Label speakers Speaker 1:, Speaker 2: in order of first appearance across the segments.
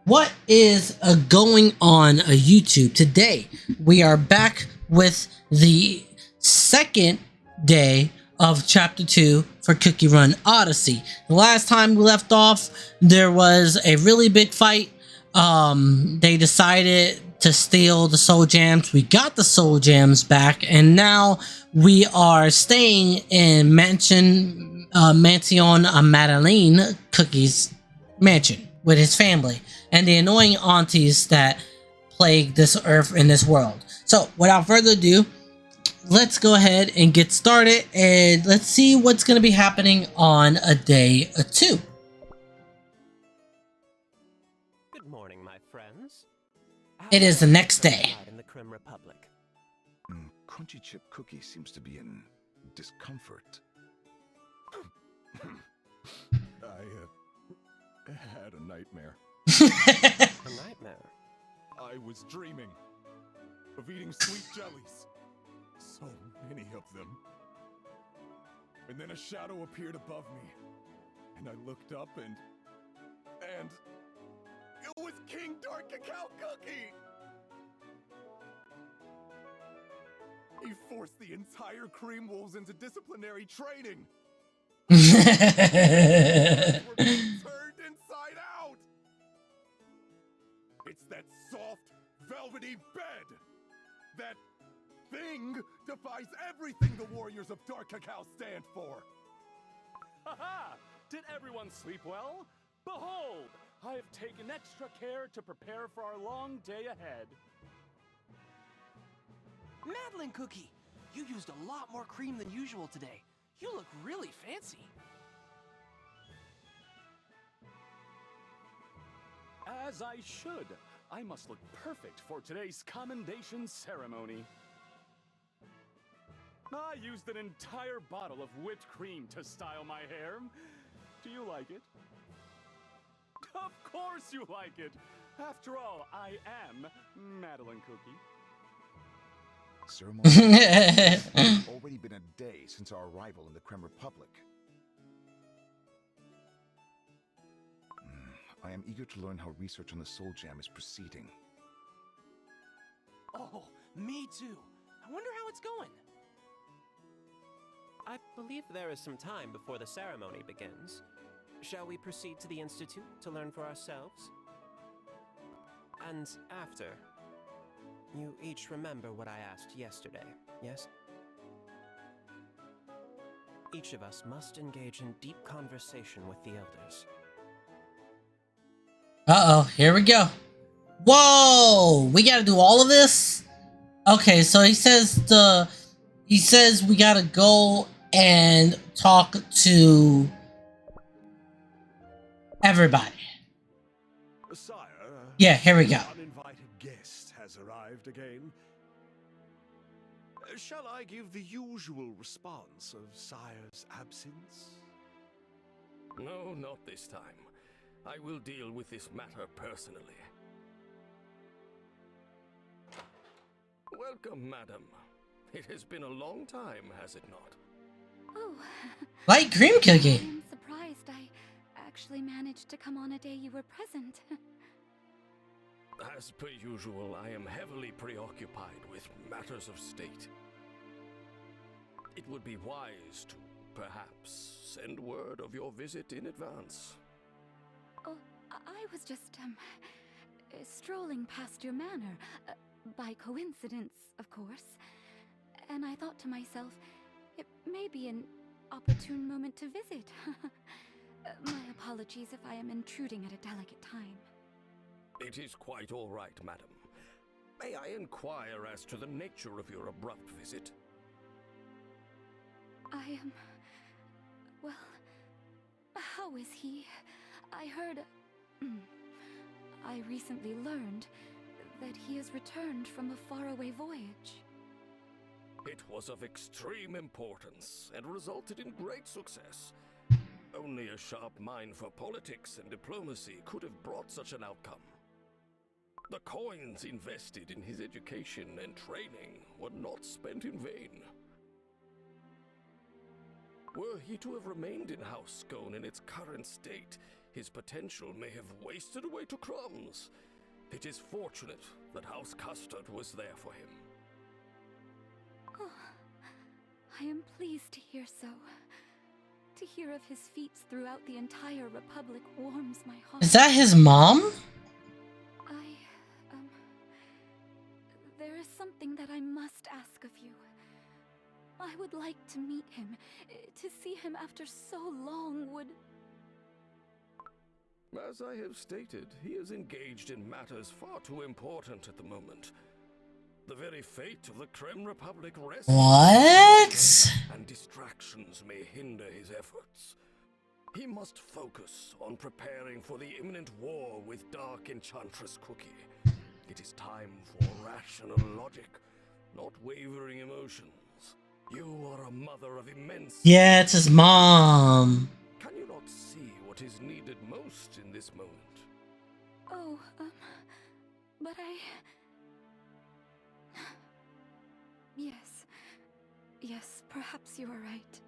Speaker 1: What is going on YouTube? Today we are back with the second day of chapter 2 for Cookie Run Odyssey. The last time we left off, there was a really big fight. They decided to steal the soul gems. We got the soul gems back, and now we are staying in Mansion Madeline Cookie's mansion with his family and the annoying aunties that plague this earth and this world. So without further ado, let's go ahead and get started, and let's see what's going to be happening on a day 2.
Speaker 2: Good morning, my friends.
Speaker 1: It is the next day.
Speaker 2: In the Krim Republic.
Speaker 3: Crunchy Chip Cookie seems to be in discomfort. I had a nightmare.
Speaker 2: A nightmare.
Speaker 3: I was dreaming of eating sweet jellies. So many of them. And then a shadow appeared above me. And I looked up and it was King Dark Cacao Cookie! He forced the entire Cream Wolves into disciplinary training. We're being turned inside out. It's that soft, velvety bed. That thing defies everything the Warriors of Dark Cacao stand for.
Speaker 4: Ha-ha! Did everyone sleep well? Behold, I have taken extra care to prepare for our long day ahead.
Speaker 5: Madeline Cookie, you used a lot more cream than usual today. You look really fancy.
Speaker 4: As I should. I must look perfect for today's commendation ceremony. I used an entire bottle of whipped cream to style my hair. Do you like it? Of course you like it! After all, I am Madeline Cookie.
Speaker 3: Ceremony. It's already been a day since our arrival in the Krim Republic. I am eager to learn how research on the Soul Gem is proceeding.
Speaker 5: Oh, me too. I wonder how it's going.
Speaker 2: I believe there is some time before the ceremony begins. Shall we proceed to the Institute to learn for ourselves? And after, you each remember what I asked yesterday, yes? Each of us must engage in deep conversation with the elders.
Speaker 1: Uh-oh, here we go. Whoa! We gotta do all of this? Okay, so he says we gotta go and talk to everybody.
Speaker 6: Sire,
Speaker 1: Yeah, here we go.
Speaker 6: an uninvited guest has arrived again. Shall I give the usual response of Sire's absence?
Speaker 7: No, not this time. I will deal with this matter personally. Welcome, madam. It has been a long time, has it not?
Speaker 8: Oh,
Speaker 1: Light cream cookie.
Speaker 8: I'm surprised I actually managed to come on a day you were present.
Speaker 7: As per usual, I am heavily preoccupied with matters of state. It would be wise to, perhaps, send word of your visit in advance.
Speaker 8: Oh, I was just, strolling past your manor. By coincidence, of course. And I thought to myself, it may be an opportune moment to visit. My apologies if I am intruding at a delicate time.
Speaker 7: It is quite all right, madam. May I inquire as to the nature of your abrupt visit?
Speaker 8: I am... well... how is he? I heard... I recently learned that he has returned from a faraway voyage.
Speaker 7: It was of extreme importance and resulted in great success. Only a sharp mind for politics and diplomacy could have brought such an outcome. The coins invested in his education and training were not spent in vain. Were he to have remained in House Scone in its current state, his potential may have wasted away to crumbs. It is fortunate that House Custard was there for him.
Speaker 8: Oh, I am pleased to hear so. To hear of his feats throughout the entire Republic warms my heart.
Speaker 1: Is that his mom?
Speaker 8: There is something that I must ask of you. I would like to meet him. To see him after so long would...
Speaker 7: As I have stated, he is engaged in matters far too important at the moment. The very fate of the Krem Republic rests...
Speaker 1: What?
Speaker 7: And distractions may hinder his efforts. He must focus on preparing for the imminent war with Dark Enchantress Cookie. It is time for rational logic, not wavering emotions. You are a mother of immense...
Speaker 1: Yeah, it's his mom.
Speaker 7: Can you not see what is needed most in this moment?
Speaker 8: Oh, but Yes, perhaps you are right.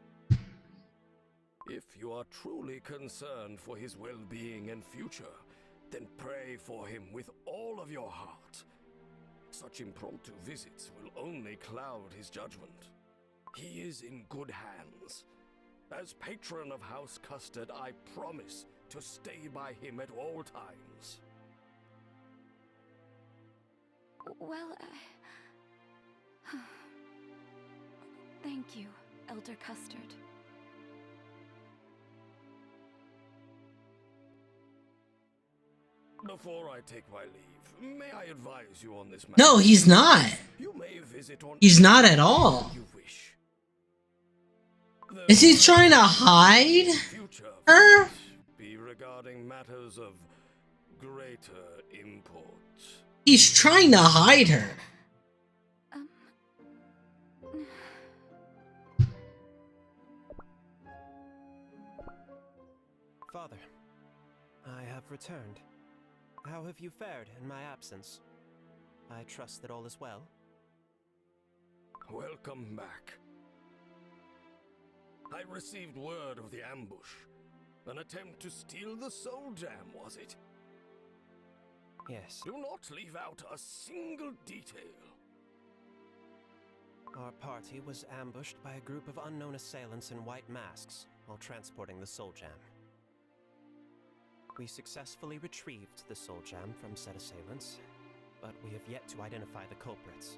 Speaker 7: If you are truly concerned for his well-being and future, then pray for him with all of your heart. Such impromptu visits will only cloud his judgment. He is in good hands. As patron of House Custard, I promise to stay by him at all times.
Speaker 8: Well, thank you, Elder Custard.
Speaker 7: Before I take my leave, may I advise you on this matter?
Speaker 1: No, he's not.
Speaker 7: You may visit on...
Speaker 1: He's not at all.
Speaker 7: You wish.
Speaker 1: Is he trying to hide her?
Speaker 7: Be regarding matters of greater import.
Speaker 1: He's trying to hide her.
Speaker 2: Father, I have returned. How have you fared in my absence? I trust that all is well.
Speaker 7: Welcome back. I received word of the ambush. An attempt to steal the Soul Gem, was it?
Speaker 2: Yes.
Speaker 7: Do not leave out a single detail.
Speaker 2: Our party was ambushed by a group of unknown assailants in white masks while transporting the Soul Gem. We successfully retrieved the Soul Gem from said assailants, but we have yet to identify the culprits.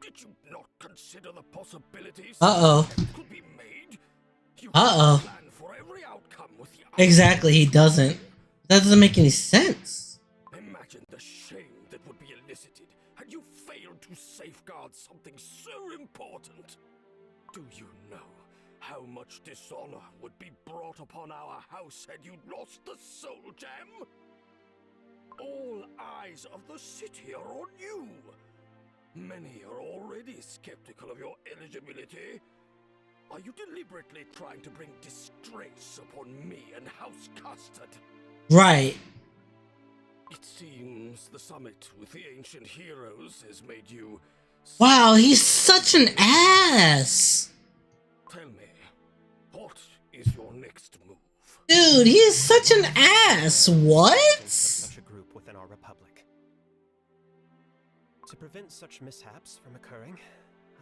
Speaker 7: Did you not consider the possibilities could be made? You
Speaker 1: Uh-oh.
Speaker 7: plan for every outcome with the
Speaker 1: Exactly, he doesn't. That doesn't make any sense.
Speaker 7: Imagine the shame that would be elicited had you failed to safeguard something so important. Do you know how much dishonor would be brought upon our house had you lost the Soul Gem? All eyes of the city are on you. Many are already skeptical of your eligibility. Are you deliberately trying to bring disgrace upon me and House Custard?
Speaker 1: Right.
Speaker 7: It seems the summit with the ancient heroes has made you...
Speaker 1: Wow, he's such an ass.
Speaker 7: Tell me, what is your next move?
Speaker 1: Dude, he is such an ass. What?
Speaker 2: Such a group within our republic. To prevent such mishaps from occurring,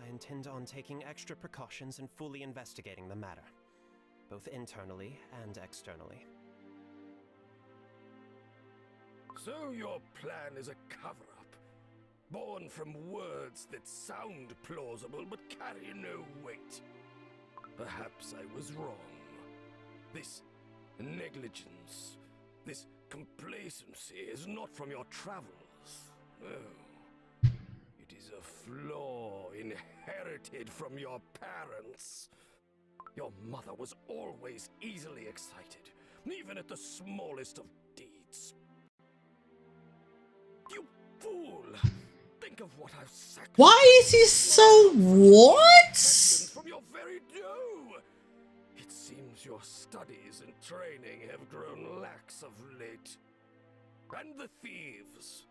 Speaker 2: I intend on taking extra precautions and fully investigating the matter, both internally and externally.
Speaker 7: So your plan is a cover-up, born from words that sound plausible but carry no weight. Perhaps I was wrong. This negligence, this complacency is not from your travels. No. It is a flaw inherited from your parents. Your mother was always easily excited, even at the smallest of deeds. You fool! Think of what I've sacrificed.
Speaker 1: Why is he so what?
Speaker 7: From your very dough. It seems your studies and training have grown lax of late. And the thieves.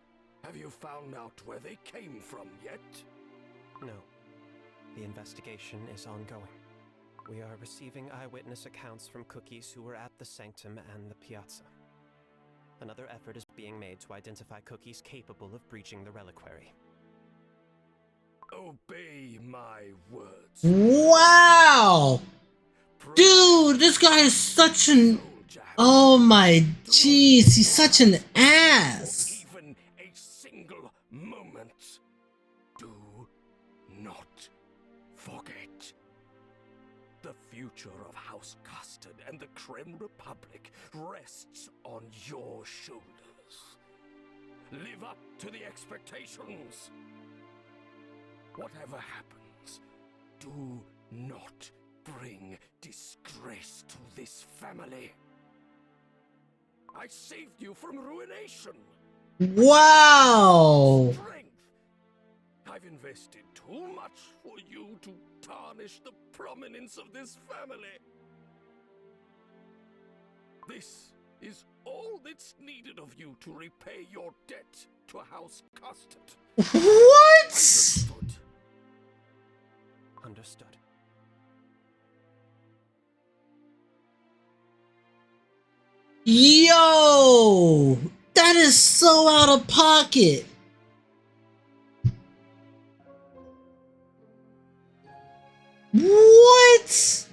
Speaker 7: Have you found out where they came from yet?
Speaker 2: No. The investigation is ongoing. We are receiving eyewitness accounts from cookies who were at the sanctum and the piazza. Another effort is being made to identify cookies capable of breaching the reliquary.
Speaker 7: Obey my words.
Speaker 1: Wow! Dude, this guy is such an... Oh my jeez, he's such an ass!
Speaker 7: Even a single moment. Do not forget. The future of House Custard and the Creme Republic rests on your shoulders. Live up to the expectations. Whatever happens, do not bring disgrace to this family. I saved you from ruination.
Speaker 1: Wow!
Speaker 7: Strength. I've invested too much for you to tarnish the prominence of this family. This is all that's needed of you to repay your debt to House Custard.
Speaker 1: What?
Speaker 7: Understood.
Speaker 2: Understood.
Speaker 1: Yo! That is so out of pocket! What?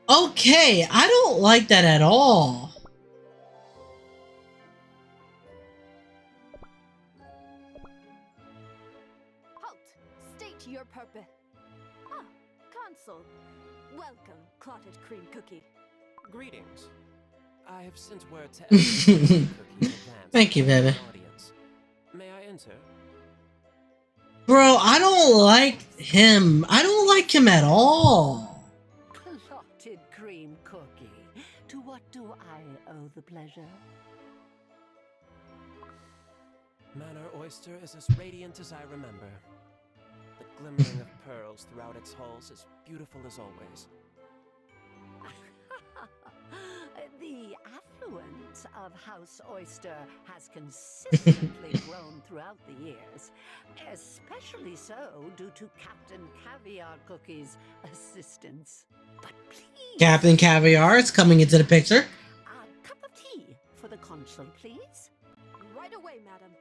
Speaker 1: Okay, I don't like that at all.
Speaker 8: Halt! State your purpose. Ah, Consul. Welcome, clotted cream cookie.
Speaker 2: Greetings. I have sent word to everyone cookie in advance.
Speaker 1: Thank you, baby.
Speaker 2: Audience. May I enter?
Speaker 1: Bro, I don't like him. I don't like him at all.
Speaker 9: Clotted cream cookie. To what do I owe the pleasure?
Speaker 2: Manor Oyster is as radiant as I remember. The glimmering of pearls throughout its halls is beautiful as always.
Speaker 9: The affluence of House Oyster has consistently grown throughout the years, especially so due to Captain Caviar Cookie's assistance. But please...
Speaker 1: Captain Caviar is coming into the picture.
Speaker 9: A cup of tea for the consul, please.
Speaker 8: Right away, madam.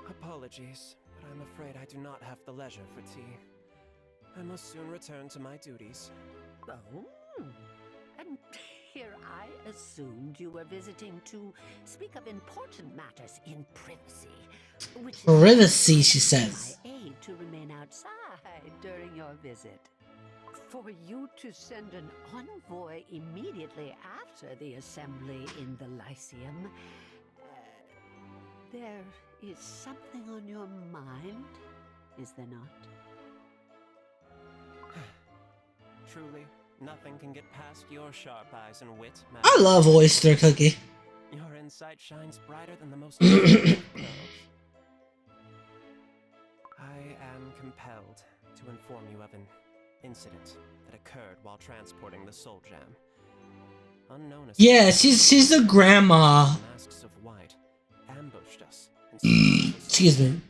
Speaker 2: Apologies, but I'm afraid I do not have the leisure for tea. I must soon return to my duties.
Speaker 9: Oh, and here I assumed you were visiting to speak of important matters in privacy. Which is
Speaker 1: Privacy, she says.
Speaker 9: my aid to remain outside during your visit. For you to send an envoy immediately after the assembly in the Lyceum, there is something on your mind, is there not?
Speaker 2: Truly, nothing can get past your sharp eyes and wit,
Speaker 1: I
Speaker 2: madam.
Speaker 1: love Oyster Cookie.
Speaker 2: Your insight shines brighter than the most pearls. I am compelled to inform you of an incident that occurred while transporting the Soul Jam. Unknown as
Speaker 1: Yeah, she's the grandma.
Speaker 2: masks of white ambushed us.
Speaker 1: Excuse me.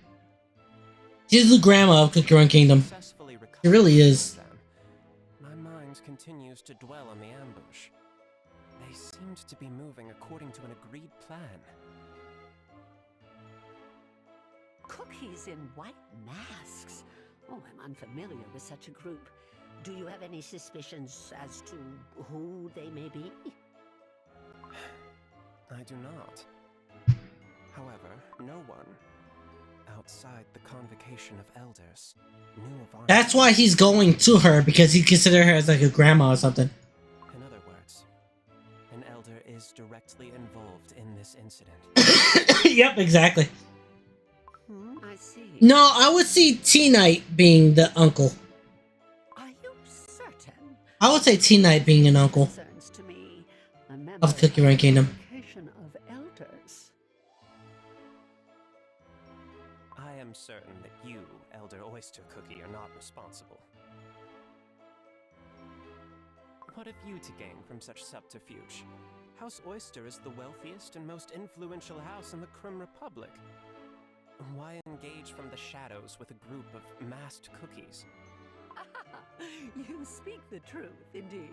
Speaker 1: She's the grandma of Cookierunkingdom.
Speaker 2: Successfully recovered
Speaker 1: It really
Speaker 2: the
Speaker 1: is.
Speaker 2: Soul Jam. My mind continues to dwell on the ambush. They seemed to be moving according to an agreed plan.
Speaker 9: Cookies in white masks? Oh, I'm unfamiliar with such a group. Do you have any suspicions as to who they may be?
Speaker 2: I do not. However, no one outside the convocation of elders knew of our...
Speaker 1: That's why he's going to her, because he considers her as like a grandma or something.
Speaker 2: In other words, an elder is directly involved in this incident.
Speaker 1: Yep, exactly.
Speaker 9: I see.
Speaker 1: No, I would see T-Knight being the uncle.
Speaker 9: Are you certain?
Speaker 1: I would say T-Knight being an uncle
Speaker 9: Concerns to me. A member
Speaker 1: of Cookierunkingdom.
Speaker 9: convocation of elders.
Speaker 2: I am certain that you, Elder Oyster Cookie, are not responsible. What have you to gain from such subterfuge? House Oyster is the wealthiest and most influential house in the Creme Republic. Why engage from the shadows with a group of masked cookies?
Speaker 9: You speak the truth, indeed.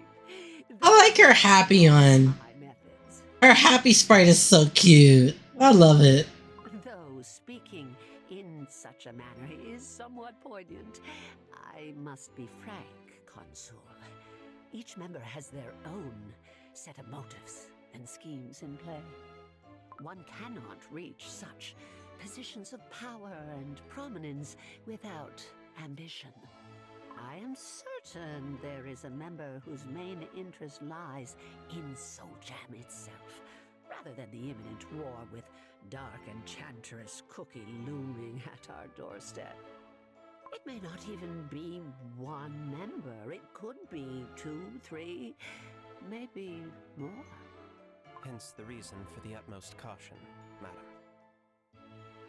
Speaker 1: I like her happy on.
Speaker 9: My methods.
Speaker 1: Her happy sprite is so cute. I love it.
Speaker 9: Though speaking in such a manner is somewhat poignant, I must be frank, Consul. Each member has their own set of motives and schemes in play. One cannot reach such positions of power and prominence without ambition. I am certain there is a member whose main interest lies in Soul Jam itself, rather than the imminent war with dark enchantress Cookie looming at our doorstep. It may not even be one member. It could be 2, 3, maybe more.
Speaker 2: Hence the reason for the utmost caution, madam.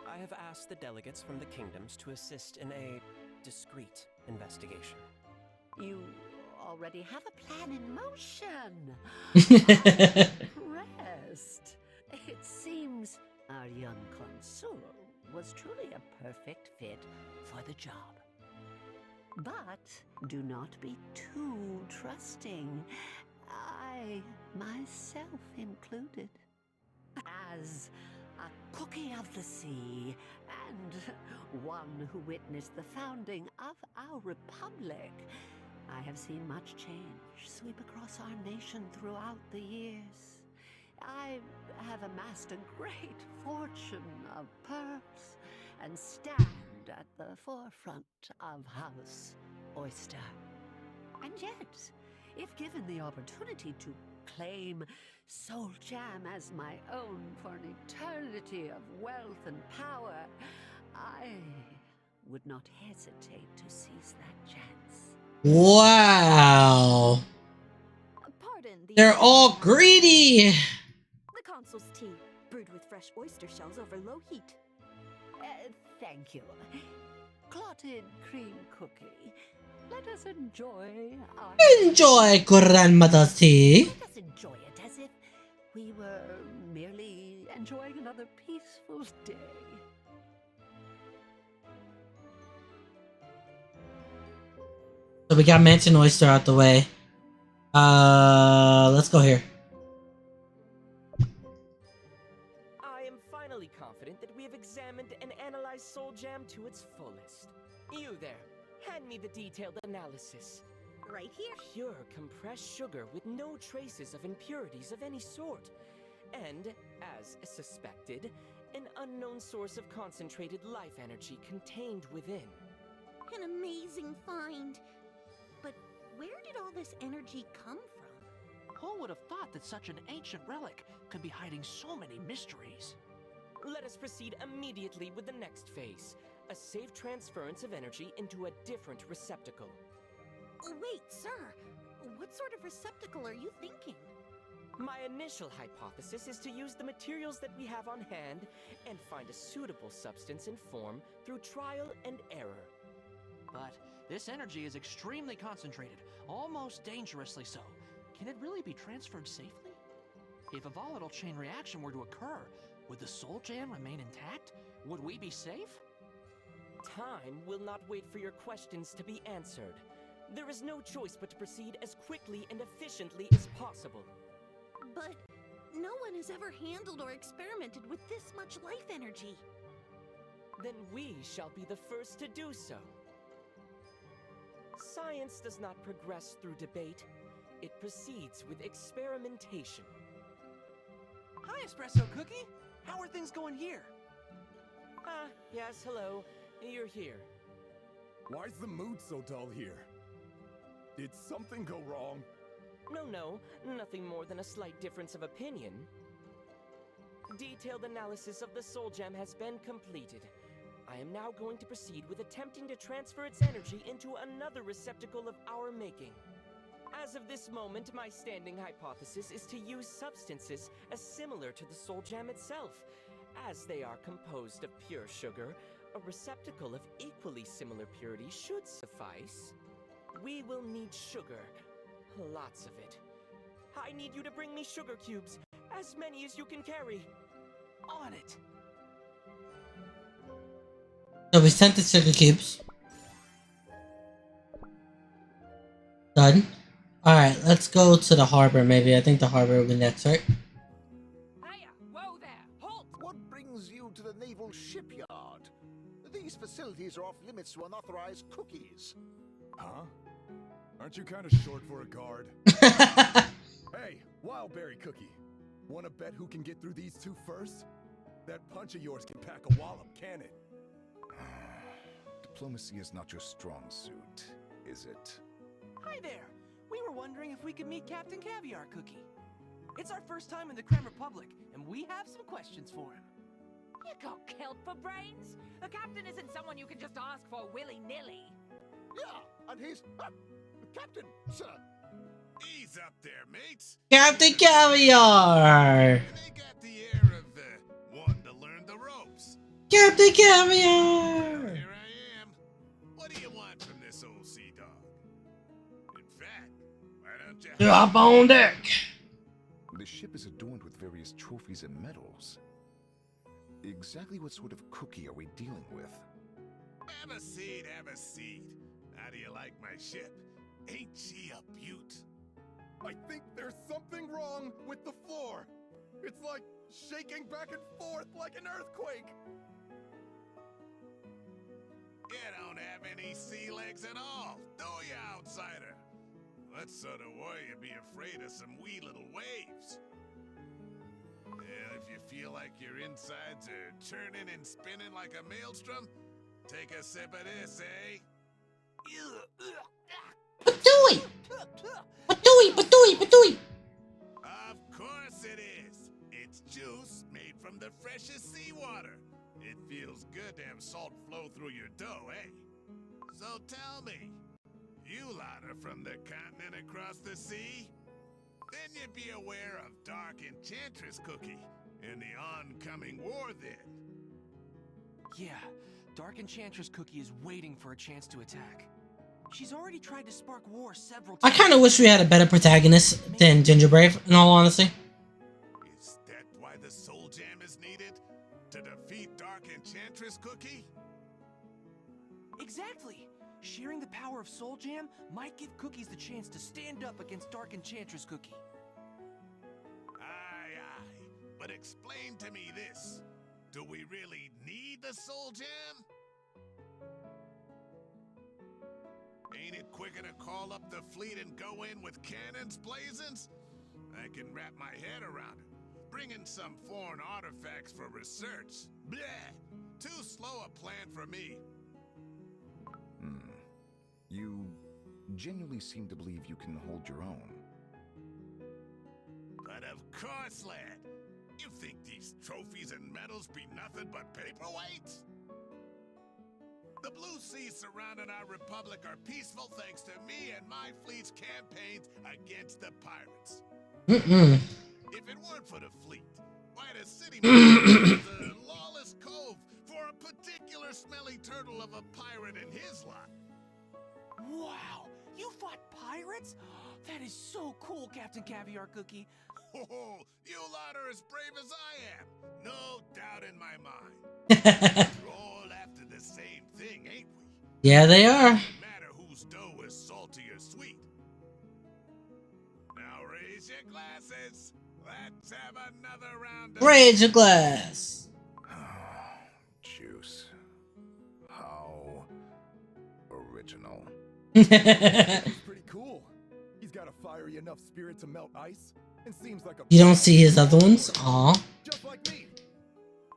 Speaker 2: I have asked the delegates from the kingdoms to assist in a discreet investigation.
Speaker 9: You already have a plan in motion. I'm impressed. It seems our young consul was truly a perfect fit for the job. But do not be too trusting. I, myself included. As a cookie of the sea, and one who witnessed the founding of our republic, I have seen much change sweep across our nation throughout the years. I have amassed a great fortune of pearls and stand at the forefront of House Oyster. And yet, if given the opportunity to claim Soul Jam as my own for an eternity of wealth and power, I would not hesitate to seize that chance.
Speaker 1: Wow.
Speaker 10: Pardon the...
Speaker 1: They're all greedy.
Speaker 10: The consul's tea, brewed with fresh oyster shells over low heat.
Speaker 9: Thank you. Clotted cream cookie. Let us enjoy our...
Speaker 1: Enjoy grandmother's tea.
Speaker 9: Let us enjoy it as if we were merely enjoying another peaceful day.
Speaker 1: So we got Mansion Oyster out the way. Let's go here.
Speaker 11: I am finally confident that we have examined and analyzed Soul Jam to its fullest. You there, hand me the detailed analysis.
Speaker 10: Right here.
Speaker 11: Pure compressed sugar with no traces of impurities of any sort. And, as suspected, an unknown source of concentrated life energy contained within.
Speaker 10: An amazing find. But where did all this energy come from?
Speaker 5: Who would have thought that such an ancient relic could be hiding so many mysteries?
Speaker 11: Let us proceed immediately with the next phase. A safe transference of energy into a different receptacle.
Speaker 10: Oh, wait, sir. What sort of receptacle are you thinking?
Speaker 11: My initial hypothesis is to use the materials that we have on hand and find a suitable substance and form through trial and error.
Speaker 5: But this energy is extremely concentrated, almost dangerously so. Can it really be transferred safely? If a volatile chain reaction were to occur, would the Soul Jam remain intact? Would we be safe?
Speaker 11: Time will not wait for your questions to be answered. There is no choice but to proceed as quickly and efficiently as possible.
Speaker 10: But no one has ever handled or experimented with this much life energy.
Speaker 11: Then we shall be the first to do so. Science does not progress through debate. It proceeds with experimentation.
Speaker 5: Hi, Espresso Cookie! How are things going here?
Speaker 11: Ah, yes, hello. You're here.
Speaker 3: Why's the mood so dull here? Did something go wrong?
Speaker 11: No, nothing more than a slight difference of opinion. Detailed analysis of the Soul Gem has been completed. I am now going to proceed with attempting to transfer its energy into another receptacle of our making. As of this moment, my standing hypothesis is to use substances as similar to the Soul Gem itself. As they are composed of pure sugar, a receptacle of equally similar purity should suffice. We will need sugar. Lots of it. I need you to bring me sugar cubes. As many as you can carry.
Speaker 5: On it!
Speaker 1: So we sent the sugar cubes. Done. Alright, let's go to the harbor maybe. I think the harbor will be next, right?
Speaker 11: Hiya! Whoa there! Halt!
Speaker 6: What brings you to the naval shipyard? These facilities are off limits to unauthorized cookies.
Speaker 3: Huh? Aren't you kind of short for a guard? Hey, Wildberry Cookie. Wanna bet who can get through these two first? That punch of yours can pack a wallop, can it?
Speaker 6: Diplomacy is not your strong suit, is it?
Speaker 5: Hi there! We were wondering if we could meet Captain Caviar Cookie. It's our first time in the Creme Republic, and we have some questions for him.
Speaker 12: You got killed for brains? The captain isn't someone you can just ask for willy-nilly.
Speaker 6: Yeah, and he's... Captain, sir!
Speaker 3: Ease up there, mates!
Speaker 1: Captain Caviar!
Speaker 3: They got the air of wanting to learn the ropes.
Speaker 1: Captain Caviar!
Speaker 3: Here I am. What do you want from this old sea dog? In fact, why don't you
Speaker 1: Drop on deck!
Speaker 6: The ship is adorned with various trophies and medals. Exactly what sort of cookie are we dealing with?
Speaker 3: Have a seat, have a seat. How do you like my ship? Ain't she a beaut? I think there's something wrong with the floor. It's like shaking back and forth like an earthquake. You don't have any sea legs at all, do you, outsider? What sort of warrior be afraid of some wee little waves? Well, if you feel like your insides are turning and spinning like a maelstrom, take a sip of this, eh?
Speaker 1: Patooey! Patooey, patooey, patooey!
Speaker 3: Of course it is. It's juice made from the freshest seawater. It feels good to have salt flow through your dough, eh? So tell me, you lot are from the continent across the sea? Then you'd be aware of Dark Enchantress Cookie and the oncoming war then.
Speaker 5: Yeah, Dark Enchantress Cookie is waiting for a chance to attack. She's already tried to spark war several
Speaker 1: I
Speaker 5: times.
Speaker 1: kind of wish we had a better protagonist than Ginger Brave, in all honesty.
Speaker 3: Is that why the soul jam is needed? To defeat Dark Enchantress Cookie?
Speaker 5: Exactly! Sharing the power of Soul Jam might give Cookies the chance to stand up against Dark Enchantress Cookie.
Speaker 3: Aye, aye. But explain to me this. Do we really need the soul jam? Ain't it quicker to call up the fleet and go in with cannons blazing? I can wrap my head around it. Bring in some foreign artifacts for research. Bleh! Too slow a plan for me.
Speaker 6: You genuinely seem to believe you can hold your own.
Speaker 3: But of course, lad. You think these trophies and medals be nothing but paperweights? The blue seas surrounding our republic are peaceful thanks to me and my fleet's campaigns against the pirates. If it weren't for the fleet, why the city is a lawless cove for a particular smelly turtle of a pirate and his lot.
Speaker 5: Wow! You fought pirates? That is so cool, Captain Caviar Cookie.
Speaker 3: Oh, you lot are as brave as I am. No doubt in my mind. We're all after the same thing, ain't we?
Speaker 1: Yeah, they are.
Speaker 3: No matter whose dough is salty or sweet. Now raise your glasses. Let's have another round of...
Speaker 1: Raise your glass.
Speaker 6: Juice. How original.
Speaker 3: Pretty cool. He's got a fiery enough spirit to melt ice, and seems like a...
Speaker 1: You don't see his other ones? Aw.
Speaker 3: Just like me.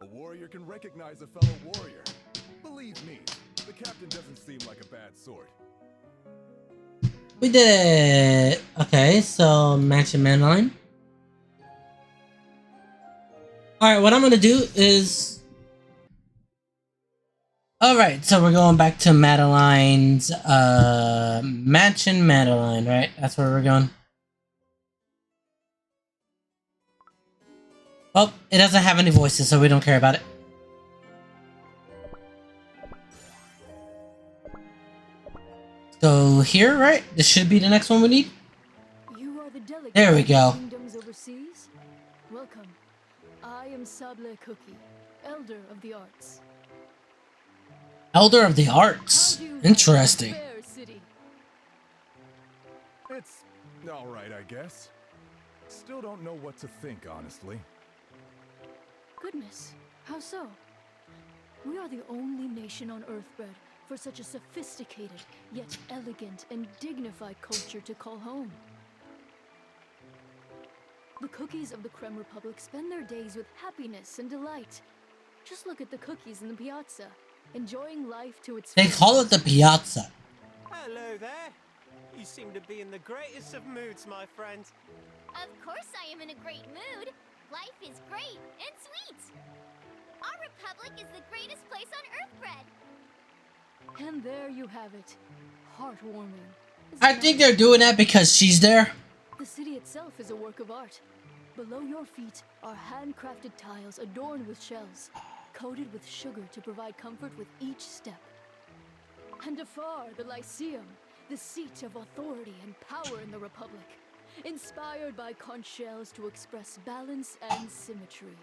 Speaker 3: A warrior can recognize a fellow warrior. Believe me, the captain doesn't seem like a bad sort.
Speaker 1: We did it. Okay, so Mansion Manline. Alright, what I'm gonna do is... Alright, so we're going back to Madeline's, Mansion Madeline, right? That's where we're going. Oh, it doesn't have any voices, so we don't care about it. Go here, right? This should be the next one we need.
Speaker 13: You are the delegate
Speaker 1: There we go.
Speaker 13: Kingdoms overseas. Welcome. I am Sable Cookie, Elder of the Arts.
Speaker 1: Elder of the Arts. Interesting.
Speaker 13: Fair city.
Speaker 3: It's alright, I guess. Still don't know what to think, honestly.
Speaker 13: Goodness, how so? We are the only nation on Earth bred for such a sophisticated, yet elegant and dignified culture to call home. The cookies of the Creme Republic spend their days with happiness and delight. Just look at the cookies in the piazza, enjoying life to its
Speaker 1: They call it the piazza.
Speaker 2: Hello there. You seem to be in the greatest of moods, my friend.
Speaker 14: Of course I am in a great mood. Life is great and sweet. Our republic is the greatest place on Earth bred.
Speaker 13: And there you have it. Heartwarming.
Speaker 1: I think they're doing that because she's there.
Speaker 13: The city itself is a work of art. Below your feet are handcrafted tiles adorned with shells, coated with sugar to provide comfort with each step. And afar, the Lyceum, the seat of authority and power in the Republic, inspired by conch shells to express balance and symmetry.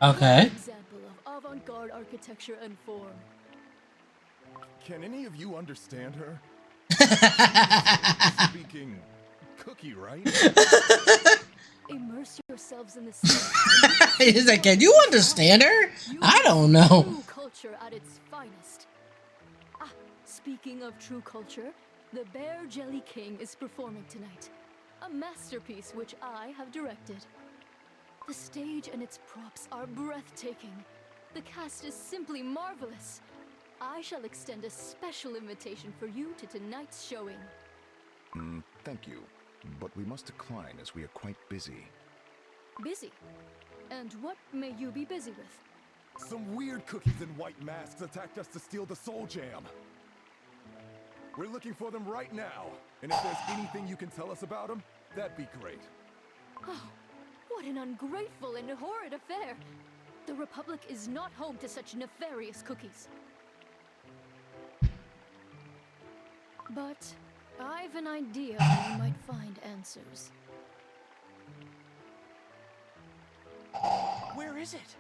Speaker 13: A perfect example of avant-garde architecture and form.
Speaker 3: Can any of you understand her? Speaking cookie, right?
Speaker 13: Immerse yourselves in the city.
Speaker 1: He's like, can you understand her? I don't know.
Speaker 13: True culture at its finest. Ah, speaking of true culture, the Bear Jelly King is performing tonight. A masterpiece which I have directed. The stage and its props are breathtaking. The cast is simply marvelous. I shall extend a special invitation for you to tonight's showing.
Speaker 6: Thank you, but we must decline as we are quite busy.
Speaker 13: Busy? And what may you be busy with?
Speaker 3: Some weird cookies in white masks attacked us to steal the Soul Jam. We're looking for them right now, and if there's anything you can tell us about them, that'd be great.
Speaker 13: Oh, what an ungrateful and horrid affair! The Republic is not home to such nefarious cookies. But I've an idea where you might find answers.
Speaker 5: Where is it?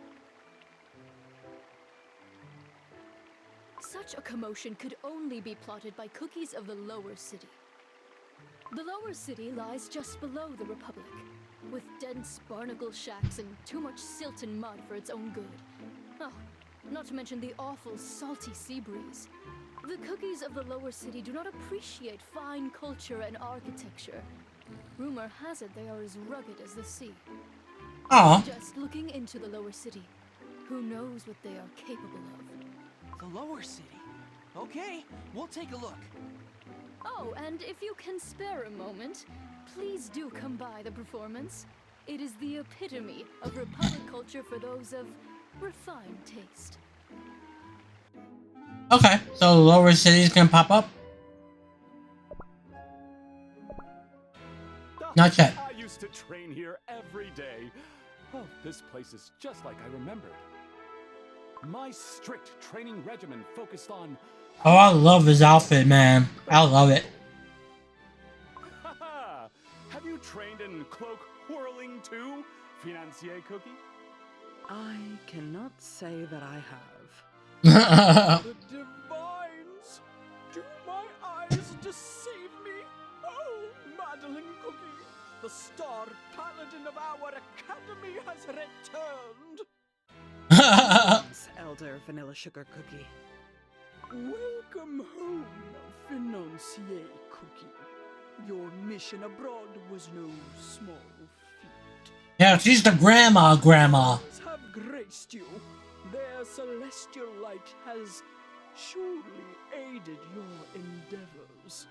Speaker 13: Such a commotion could only be plotted by cookies of the lower city. The lower city lies just below the Republic, with dense barnacle shacks and too much silt and mud for its own good. Oh, not to mention the awful salty sea breeze. The cookies of the lower city do not appreciate fine culture and architecture. Rumor has it they are as rugged as the sea. Just looking into the lower city, who knows what they are capable of.
Speaker 5: The lower city? Okay, we'll take a look.
Speaker 13: Oh, and if you can spare a moment, please do come by the performance. It is the epitome of Republic culture for those of refined taste.
Speaker 1: Okay, so lower cities can pop up? Not yet.
Speaker 4: I used to train here every day. Oh, this place is just like I remembered. My strict training regimen focused on...
Speaker 1: Oh, I love his outfit, man. I love it.
Speaker 4: Have you trained in cloak whirling too, Financier Cookie?
Speaker 15: I cannot say that I have.
Speaker 4: The divines! Do my eyes deceive me? Oh, Madeline Cookie, the star paladin of our academy has returned!
Speaker 15: Elder Vanilla Sugar Cookie.
Speaker 16: Welcome home, Financier Cookie. Your mission abroad was no small feat.
Speaker 1: Yeah, she's the grandma.
Speaker 16: Have graced you. Their celestial light has surely aided your endeavors.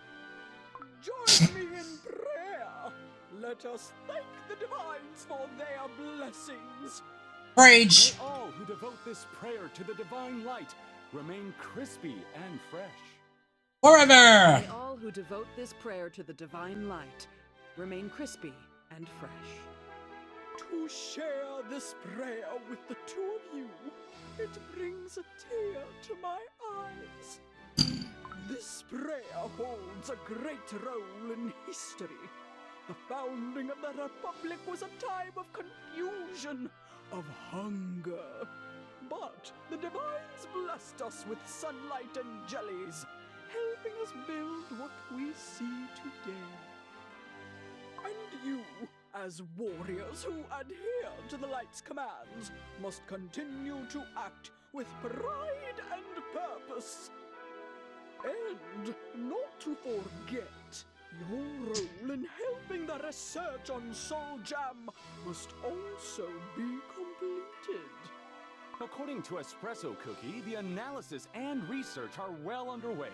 Speaker 16: Join me in prayer. Let us thank the divines for their blessings.
Speaker 1: Rage.
Speaker 4: May all who devote this prayer to the divine light remain crispy and fresh.
Speaker 1: Forever.
Speaker 15: May all who devote this prayer to the divine light remain crispy and fresh.
Speaker 16: To share this prayer with the two of you, it brings a tear to my eyes. This prayer holds a great role in history. The founding of the Republic was a time of confusion, of hunger. But the divines blessed us with sunlight and jellies, helping us build what we see today. And you, as warriors who adhere to the light's commands, must continue to act with pride and purpose. And not to forget, your role in helping the research on Soul Jam must also be completed.
Speaker 4: According to Espresso Cookie, the analysis and research are well underway.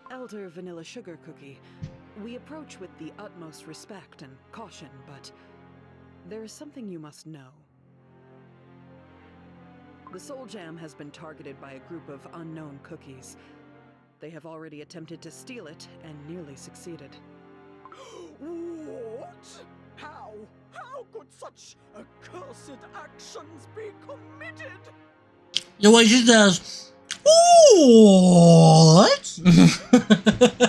Speaker 15: Elder Vanilla Sugar Cookie, we approach with the utmost respect and caution, but there is something you must know. The Soul Jam has been targeted by a group of unknown cookies. They have already attempted to steal it and nearly succeeded.
Speaker 16: What? How? How could such accursed actions be committed?
Speaker 1: The way she says, what?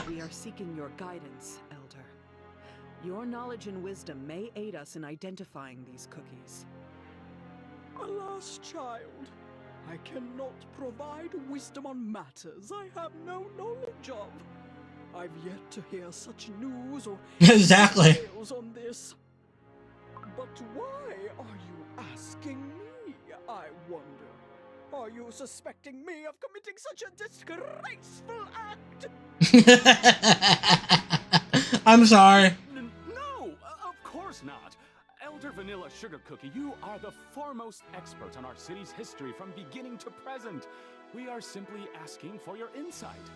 Speaker 15: We are seeking your guidance, Elder. Your knowledge and wisdom may aid us in identifying these cookies.
Speaker 16: Alas, child, I cannot provide wisdom on matters I have no knowledge of. I've yet to hear such news or
Speaker 1: Exactly.
Speaker 16: details on this. But why are you asking me, I wonder? Are you suspecting me of committing such a disgraceful act?
Speaker 1: I'm sorry.
Speaker 4: No, of course not. Elder Vanilla Sugar Cookie, you are the foremost expert on our city's history from beginning to present. We are simply asking for your insight.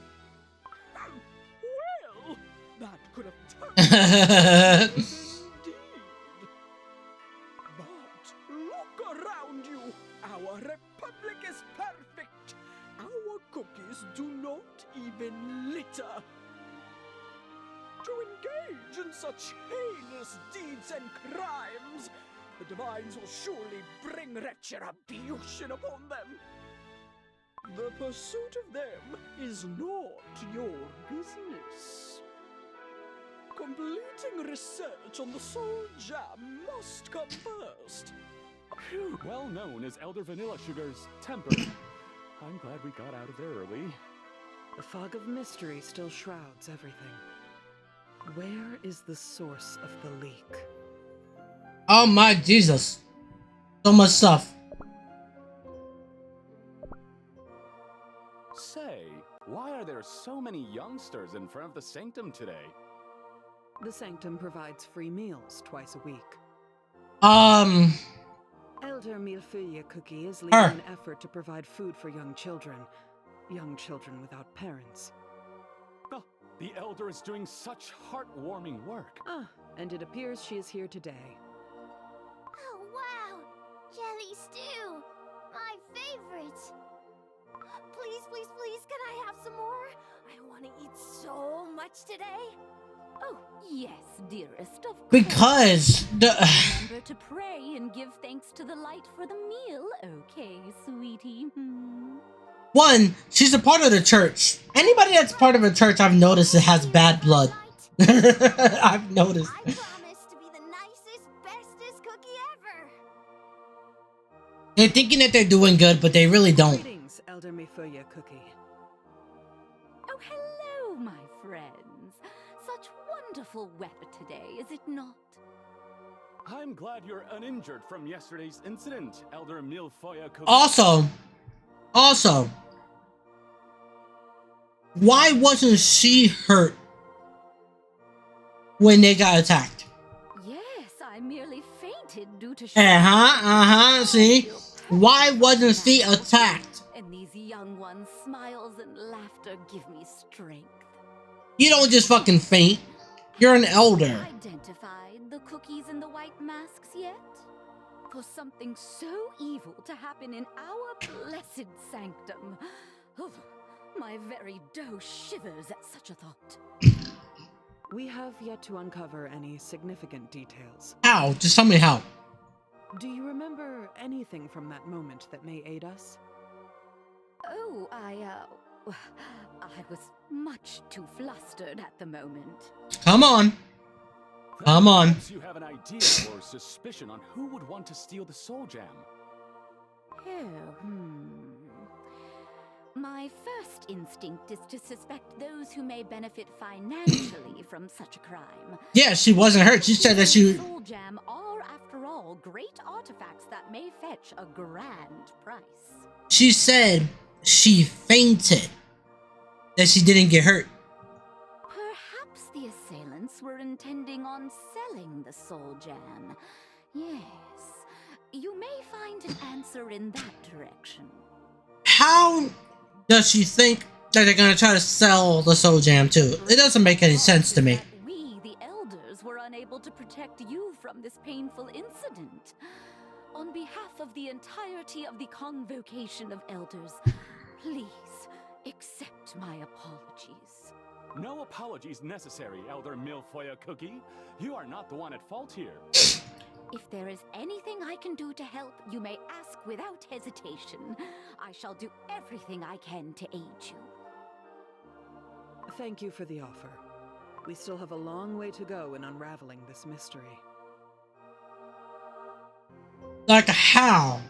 Speaker 16: Well, that could have turned indeed. But look around you. Our republic is perfect. Our cookies do not even litter. To engage in such heinous deeds and crimes, the divines will surely bring retribution upon them. The pursuit of them is not your business. Completing research on the Soul Jam must come first.
Speaker 4: Well known as Elder Vanilla Sugar's temper. I'm glad we got out of there early.
Speaker 15: The fog of mystery still shrouds everything. Where is the source of the leak?
Speaker 1: Oh my Jesus. So much stuff.
Speaker 4: Say, why are there so many youngsters in front of the sanctum today?
Speaker 15: The sanctum provides free meals twice a week. Elder Millefeuille Cookie is leading an effort to provide food for young children without parents.
Speaker 4: Oh, the Elder is doing such heartwarming work.
Speaker 15: And it appears she is here today.
Speaker 14: Oh, wow! Jelly stew! My favorite! Please, please, please, can I have some more? I want to eat so much today.
Speaker 8: Oh, yes, dearest, of course.
Speaker 1: Because
Speaker 8: Remember to pray and give thanks to the light for the meal, okay, sweetie?
Speaker 1: one, she's a part of the church. Anybody that's part of a church, I've noticed it has bad blood. I've noticed.
Speaker 14: I promise to be the nicest, bestest cookie ever.
Speaker 1: They're thinking that they're doing good, but they really don't.
Speaker 15: Greetings, Elder Millefeuille Cookie.
Speaker 8: Oh, hello, my friends. Such wonderful weather today, is it not?
Speaker 4: I'm glad you're uninjured from yesterday's incident, Elder Millefeuille Cookie.
Speaker 1: Also, why wasn't she hurt when they got attacked?
Speaker 8: Yes, I merely fainted due to
Speaker 1: See? Why wasn't she attacked?
Speaker 8: And these young ones' smiles and laughter give me strength.
Speaker 1: You don't just fucking faint. You're an elder.
Speaker 8: Identified the cookies in the white masks yet? For something so evil to happen in our blessed sanctum. Oh, my very dough shivers at such a thought.
Speaker 15: We have yet to uncover any significant details.
Speaker 1: How? Just tell me how.
Speaker 15: Do you remember anything from that moment that may aid us?
Speaker 8: Oh, I was much too flustered at the moment.
Speaker 1: Come on. Come on.
Speaker 4: Perhaps you have an idea or suspicion on who would want to steal the Soul Jam.
Speaker 8: Oh, My first instinct is to suspect those who may benefit financially from such a crime.
Speaker 1: Yeah, she wasn't hurt. She said that she...
Speaker 8: Soul Jam are, after all, great artifacts that may fetch a grand price.
Speaker 1: She said she fainted. That she didn't get hurt.
Speaker 8: Perhaps the assailants were intending on selling the Soul Jam. Yes, you may find an answer in that direction.
Speaker 1: How does she think that they're going to try to sell the Soul Jam too? It doesn't make any sense to me.
Speaker 8: We, the elders, were unable to protect you from this painful incident. On behalf of the entirety of the Convocation of Elders, please accept my apologies.
Speaker 4: No apologies necessary, Elder Milfoya Cookie. You are not the one at fault here.
Speaker 8: If there is anything I can do to help, you may ask without hesitation. I shall do everything I can to aid you.
Speaker 15: Thank you for the offer. We still have a long way to go in unraveling this mystery.
Speaker 1: Like how?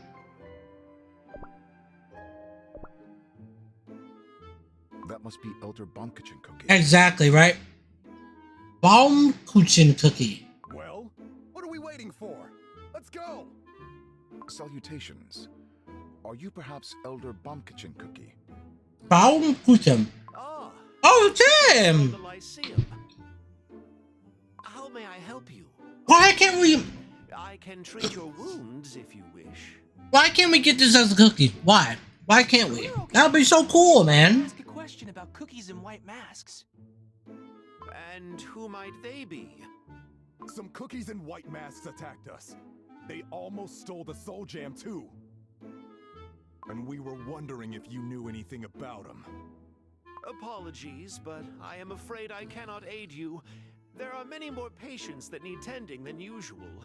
Speaker 6: That must be Elder Baumkuchen Cookie.
Speaker 1: Exactly, right? Baumkuchen Cookie.
Speaker 3: Well, what are we waiting for? Let's go!
Speaker 6: Salutations. Are you perhaps Elder Baumkuchen Cookie?
Speaker 1: Baumkuchen.
Speaker 17: Ah.
Speaker 1: Oh, Tim!
Speaker 17: The Lyceum. How may I help you?
Speaker 1: Why can't we...
Speaker 17: I can treat your wounds if you wish.
Speaker 1: Why can't we get this as a cookie? Why? Why can't we? That'd be so cool, man.
Speaker 5: Ask a question about cookies in white masks.
Speaker 17: And who might they be?
Speaker 3: Some cookies in white masks attacked us. They almost stole the Soul Jam too. And we were wondering if you knew anything about them.
Speaker 17: Apologies, but I am afraid I cannot aid you. There are many more patients that need tending than usual.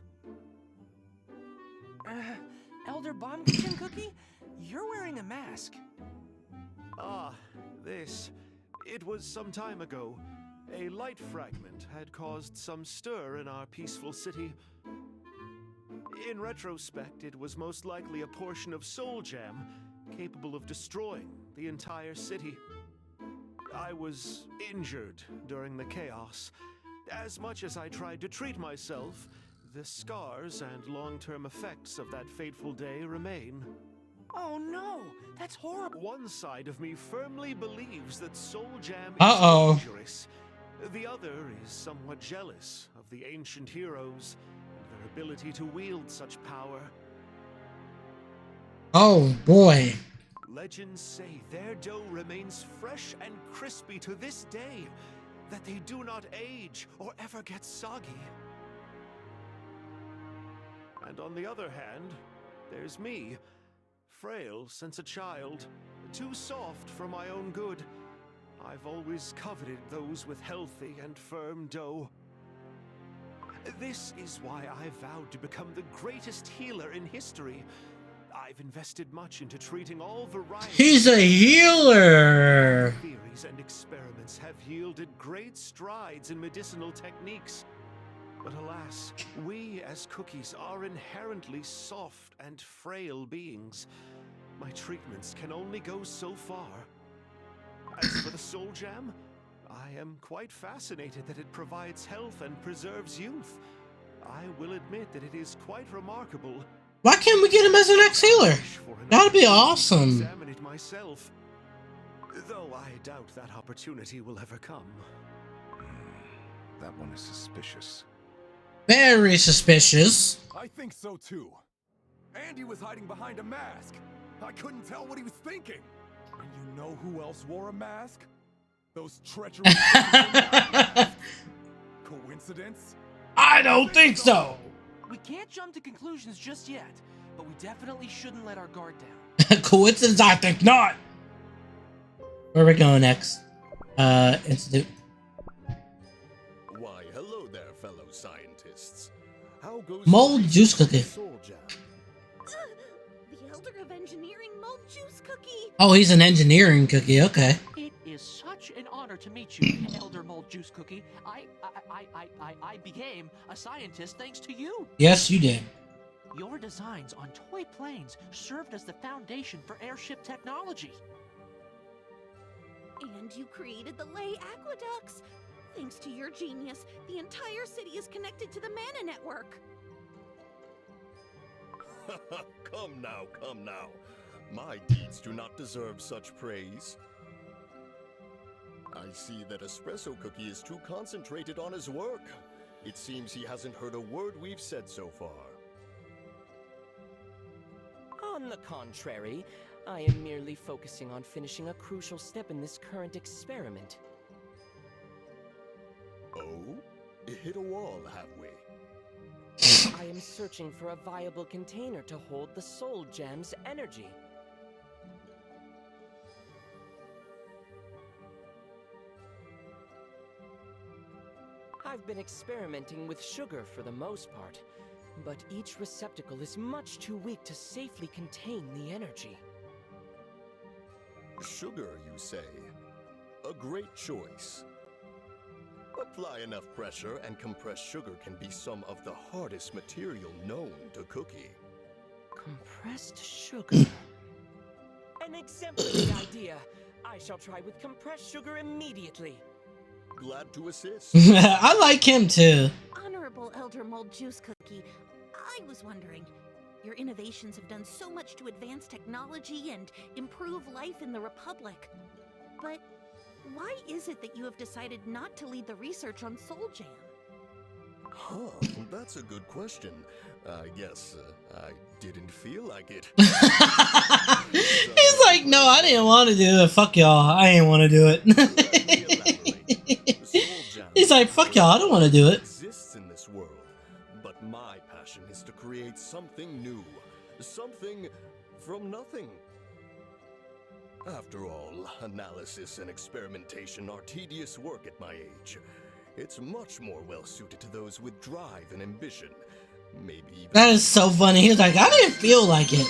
Speaker 5: Elder Baumkuchen Cookie? You're wearing a mask.
Speaker 17: Ah, this. It was some time ago. A light fragment had caused some stir in our peaceful city. In retrospect, it was most likely a portion of Soul Jam, capable of destroying the entire city. I was injured during the chaos. As much as I tried to treat myself, the scars and long-term effects of that fateful day remain.
Speaker 5: Oh no, that's horrible.
Speaker 17: One side of me firmly believes that Soul Jam
Speaker 1: Uh-oh.
Speaker 17: is dangerous. The other is somewhat jealous of the ancient heroes and their ability to wield such power.
Speaker 1: Oh, boy.
Speaker 17: Legends say their dough remains fresh and crispy to this day, that they do not age or ever get soggy. And on the other hand, there's me, frail since a child, too soft for my own good. I've always coveted those with healthy and firm dough. This is why I vowed to become the greatest healer in history. I've invested much into treating all varieties.
Speaker 1: He's a healer!
Speaker 17: Theories and experiments have yielded great strides in medicinal techniques. But alas, we as cookies are inherently soft and frail beings. My treatments can only go so far. As for the Soul Jam, I am quite fascinated that it provides health and preserves youth. I will admit that it is quite remarkable.
Speaker 1: Why can't we get him as an ex-healer? That'd be awesome.
Speaker 17: Examine it myself, though I doubt that opportunity will ever come.
Speaker 6: That one is suspicious.
Speaker 1: Very suspicious.
Speaker 3: I think so too. Andy was hiding behind a mask. I couldn't tell what he was thinking. And you know who else wore a mask? Those treacherous... Coincidence?
Speaker 1: I don't think so.
Speaker 5: We can't jump to conclusions just yet, but we definitely shouldn't let our guard down.
Speaker 1: Coincidence? I think not. Where are we going next? Institute.
Speaker 7: Why, hello there, fellow scientists.
Speaker 3: How goes
Speaker 1: Mold juice cookie.
Speaker 10: The Elder of Engineering Mold Juice Cookie!
Speaker 1: Oh, he's an engineering cookie. Okay.
Speaker 5: It is such an honor to meet you, Elder Mold Juice Cookie. I became a scientist thanks to you.
Speaker 1: Yes, you did.
Speaker 5: Your designs on toy planes served as the foundation for airship technology.
Speaker 10: And you created the ley aqueducts. Thanks to your genius, the entire city is connected to the mana network.
Speaker 7: Come now, come now. My deeds do not deserve such praise. I see that Espresso Cookie is too concentrated on his work. It seems he hasn't heard a word we've said so far.
Speaker 11: On the contrary, I am merely focusing on finishing a crucial step in this current experiment.
Speaker 7: Oh? Hit a wall, have we?
Speaker 11: I am searching for a viable container to hold the Soul Gem's energy. I've been experimenting with sugar for the most part, but each receptacle is much too weak to safely contain the energy.
Speaker 7: Sugar, you say? A great choice. Apply enough pressure and compressed sugar can be some of the hardest material known to Cookie.
Speaker 11: Compressed sugar? An exemplary idea! I shall try with compressed sugar immediately.
Speaker 7: Glad to assist.
Speaker 1: I like him too.
Speaker 10: Honorable Elder Mold Juice Cookie, I was wondering, your innovations have done so much to advance technology and improve life in the Republic. But why is it that you have decided not to lead the research on Soul Jam?
Speaker 7: Huh, that's a good question. I guess I didn't feel like it.
Speaker 1: He's like, no, I didn't want to do it. Fuck y'all. I didn't want to do it. He's like, fuck y'all. I don't want to do it.
Speaker 7: Exists in this world, but my passion is to create something new, something from nothing. After all, analysis and experimentation are tedious work at my age. It's much more well-suited to those with drive and ambition. Maybe even...
Speaker 1: That is so funny. He was like, I didn't feel like it.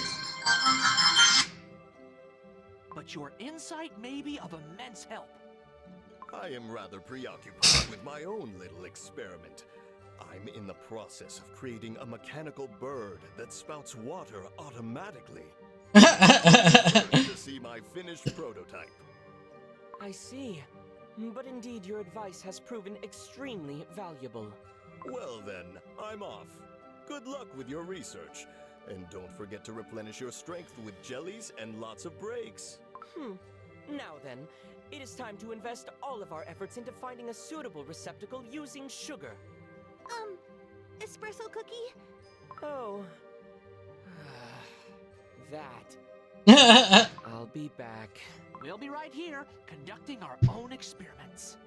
Speaker 5: But your insight may be of immense help.
Speaker 7: I am rather preoccupied with my own little experiment. I'm in the process of creating a mechanical bird that spouts water automatically. To see my finished prototype.
Speaker 11: I see. But indeed, your advice has proven extremely valuable.
Speaker 7: Well then, I'm off. Good luck with your research. And don't forget to replenish your strength with jellies and lots of breaks.
Speaker 11: Now then, it is time to invest all of our efforts into finding a suitable receptacle using sugar.
Speaker 10: Espresso Cookie?
Speaker 11: Oh. That. I'll be back.
Speaker 5: We'll be right here, conducting our own experiments.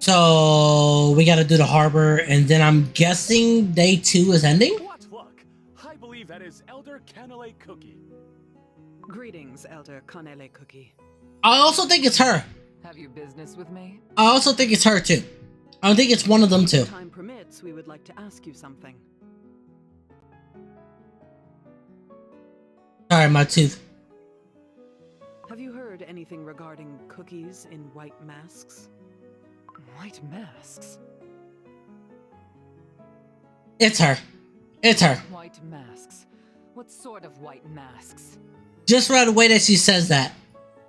Speaker 1: So we gotta do the harbor, and then I'm guessing day 2 is ending?
Speaker 4: What luck! I believe that is Elder Canele Cookie.
Speaker 15: Greetings, Elder Canele Cookie.
Speaker 1: I also think it's her.
Speaker 12: Have you business with me?
Speaker 1: I also think it's her too. I think it's one of them too.
Speaker 15: If time permits, we would like to ask you something.
Speaker 1: Sorry, my tooth.
Speaker 15: Have you heard anything regarding cookies in white masks?
Speaker 12: White masks?
Speaker 1: It's her. It's her.
Speaker 12: White masks? What sort of white masks?
Speaker 1: Just right away that she says that.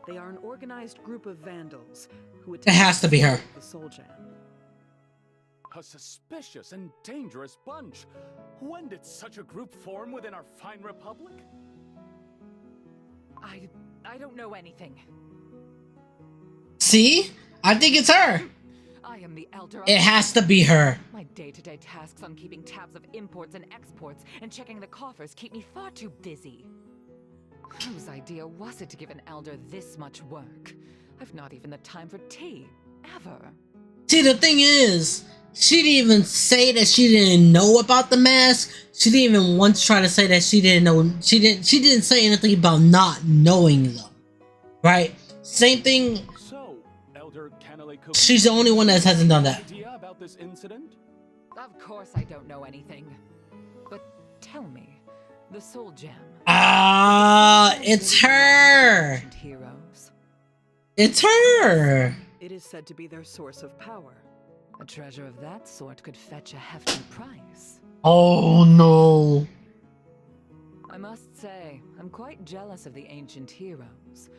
Speaker 15: They are an organized group of vandals who
Speaker 1: It has to be her.
Speaker 15: The Soul Jam.
Speaker 4: A suspicious and dangerous bunch. When did such a group form within our fine republic?
Speaker 12: I don't know anything.
Speaker 1: See? I think it's her.
Speaker 12: I am the elder.
Speaker 1: It has to be her.
Speaker 12: My day-to-day tasks on keeping tabs of imports and exports and checking the coffers keep me far too busy. Whose idea was it to give an elder this much work? I've not even the time for tea, ever.
Speaker 1: See, the thing is, she didn't even say that she didn't know about the mask. She didn't even once try to say that she didn't know. She didn't say anything about not knowing them. Right? Same thing.
Speaker 4: So, Elder Canele Cookie,
Speaker 1: She's the only one that hasn't done that.
Speaker 4: Idea about this incident?
Speaker 12: Of course I don't know anything. But tell me, the Soul Gem.
Speaker 1: It's her.
Speaker 12: Heroes.
Speaker 1: It's her.
Speaker 15: It is said to be their source of power.
Speaker 12: A treasure of that sort could fetch a hefty price.
Speaker 1: Oh no.
Speaker 12: I must say, I'm quite jealous of the ancient heroes.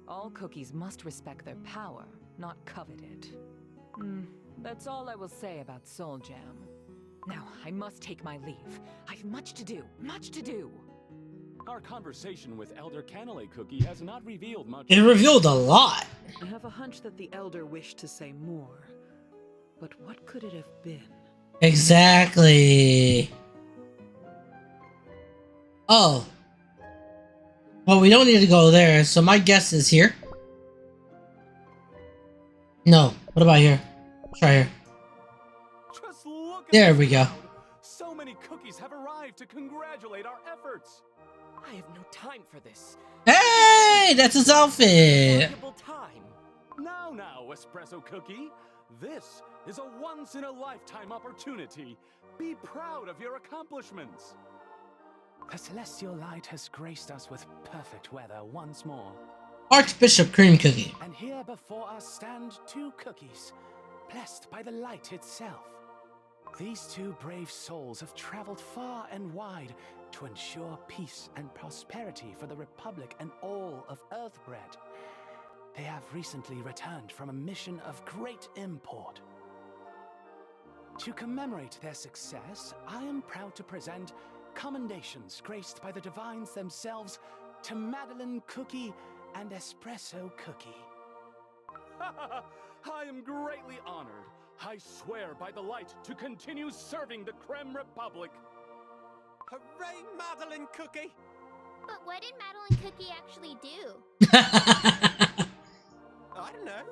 Speaker 12: All cookies must respect their power, not covet it. That's all I will say about Soul Jam. Now, I must take my leave. I've much to do, much to do.
Speaker 4: Our conversation with Elder Cannelay Cookie has not revealed much.
Speaker 1: It revealed a lot.
Speaker 15: I have a hunch that the Elder wished to say more. But what could it have been?
Speaker 1: Exactly. Oh. Well, we don't need to go there, so my guess is here. No. What about here? Try here.
Speaker 4: Just look at
Speaker 1: There
Speaker 4: this
Speaker 1: we go.
Speaker 4: crowd. So many cookies have arrived to congratulate our efforts.
Speaker 11: I have no time for this.
Speaker 1: Hey, that's his outfit.
Speaker 11: Valuable time.
Speaker 4: Now, Espresso Cookie. This is a once-in-a-lifetime opportunity. Be proud of your accomplishments. The celestial light has graced us with perfect weather once more.
Speaker 1: Archbishop Cream Cookie.
Speaker 4: And here before us stand two cookies, blessed by the light itself. These two brave souls have traveled far and wide to ensure peace and prosperity for the Republic and all of Earthbread. They have recently returned from a mission of great import. To commemorate their success, I am proud to present commendations graced by the divines themselves to Madeline Cookie and Espresso Cookie. I am greatly honored. I swear by the light to continue serving the Creme Republic.
Speaker 2: Hooray, Madeline Cookie!
Speaker 14: But what did Madeline Cookie actually do?
Speaker 2: I don't know.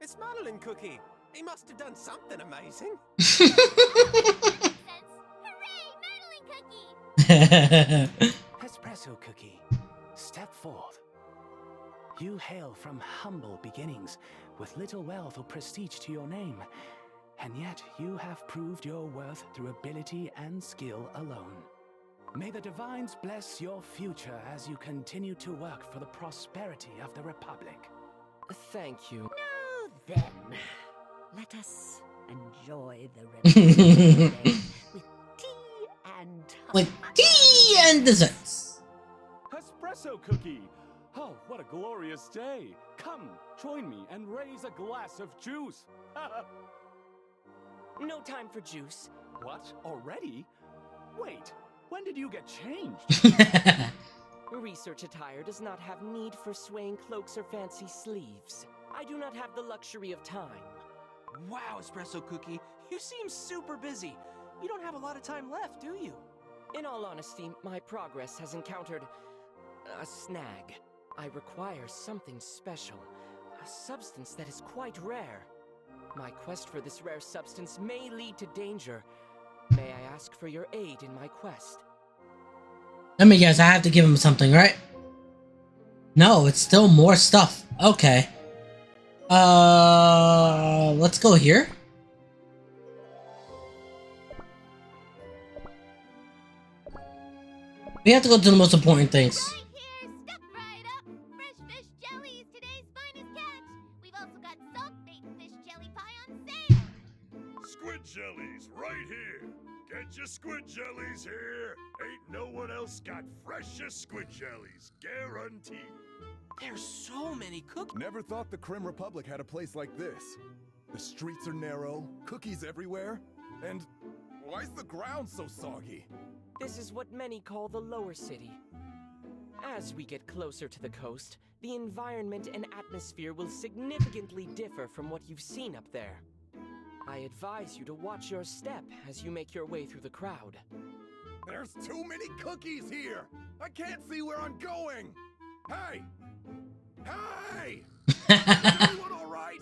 Speaker 2: It's Madeline Cookie. He must have done something amazing.
Speaker 4: Espresso Cookie, step forth. You hail from humble beginnings, with little wealth or prestige to your name, and yet you have proved your worth through ability and skill alone. May the divines bless your future as you continue to work for the prosperity of the Republic.
Speaker 11: Thank you.
Speaker 9: Now then, let us enjoy the Republic with tea and
Speaker 1: With tea and desserts.
Speaker 4: Espresso Cookie! Oh, what a glorious day! Come, join me and raise a glass of juice!
Speaker 11: No time for juice.
Speaker 4: What? Already? Wait, when did you get changed?
Speaker 11: Research attire does not have need for swaying cloaks or fancy sleeves. I do not have the luxury of time.
Speaker 5: Wow, Espresso Cookie, you seem super busy. You don't have a lot of time left, do you?
Speaker 11: In all honesty, my progress has encountered a snag. I require something special, a substance that is quite rare. My quest for this rare substance may lead to danger. May I ask for your aid in my quest?
Speaker 1: Let me guess, I have to give him something, right? No, it's still more stuff. Okay. Let's go here. We have to go to the most important things.
Speaker 3: Squid jellies, right here. Get your squid jellies here. Ain't no one else got freshest squid jellies, guaranteed.
Speaker 5: There's so many cookies.
Speaker 3: Never thought the Creme Republic had a place like this. The streets are narrow, cookies everywhere, and why's the ground so soggy?
Speaker 11: This is what many call the lower city. As we get closer to the coast, the environment and atmosphere will significantly differ from what you've seen up there. I advise you to watch your step as you make your way through the crowd.
Speaker 3: There's too many cookies here! I can't see where I'm going! Hey! Hey! Is everyone alright?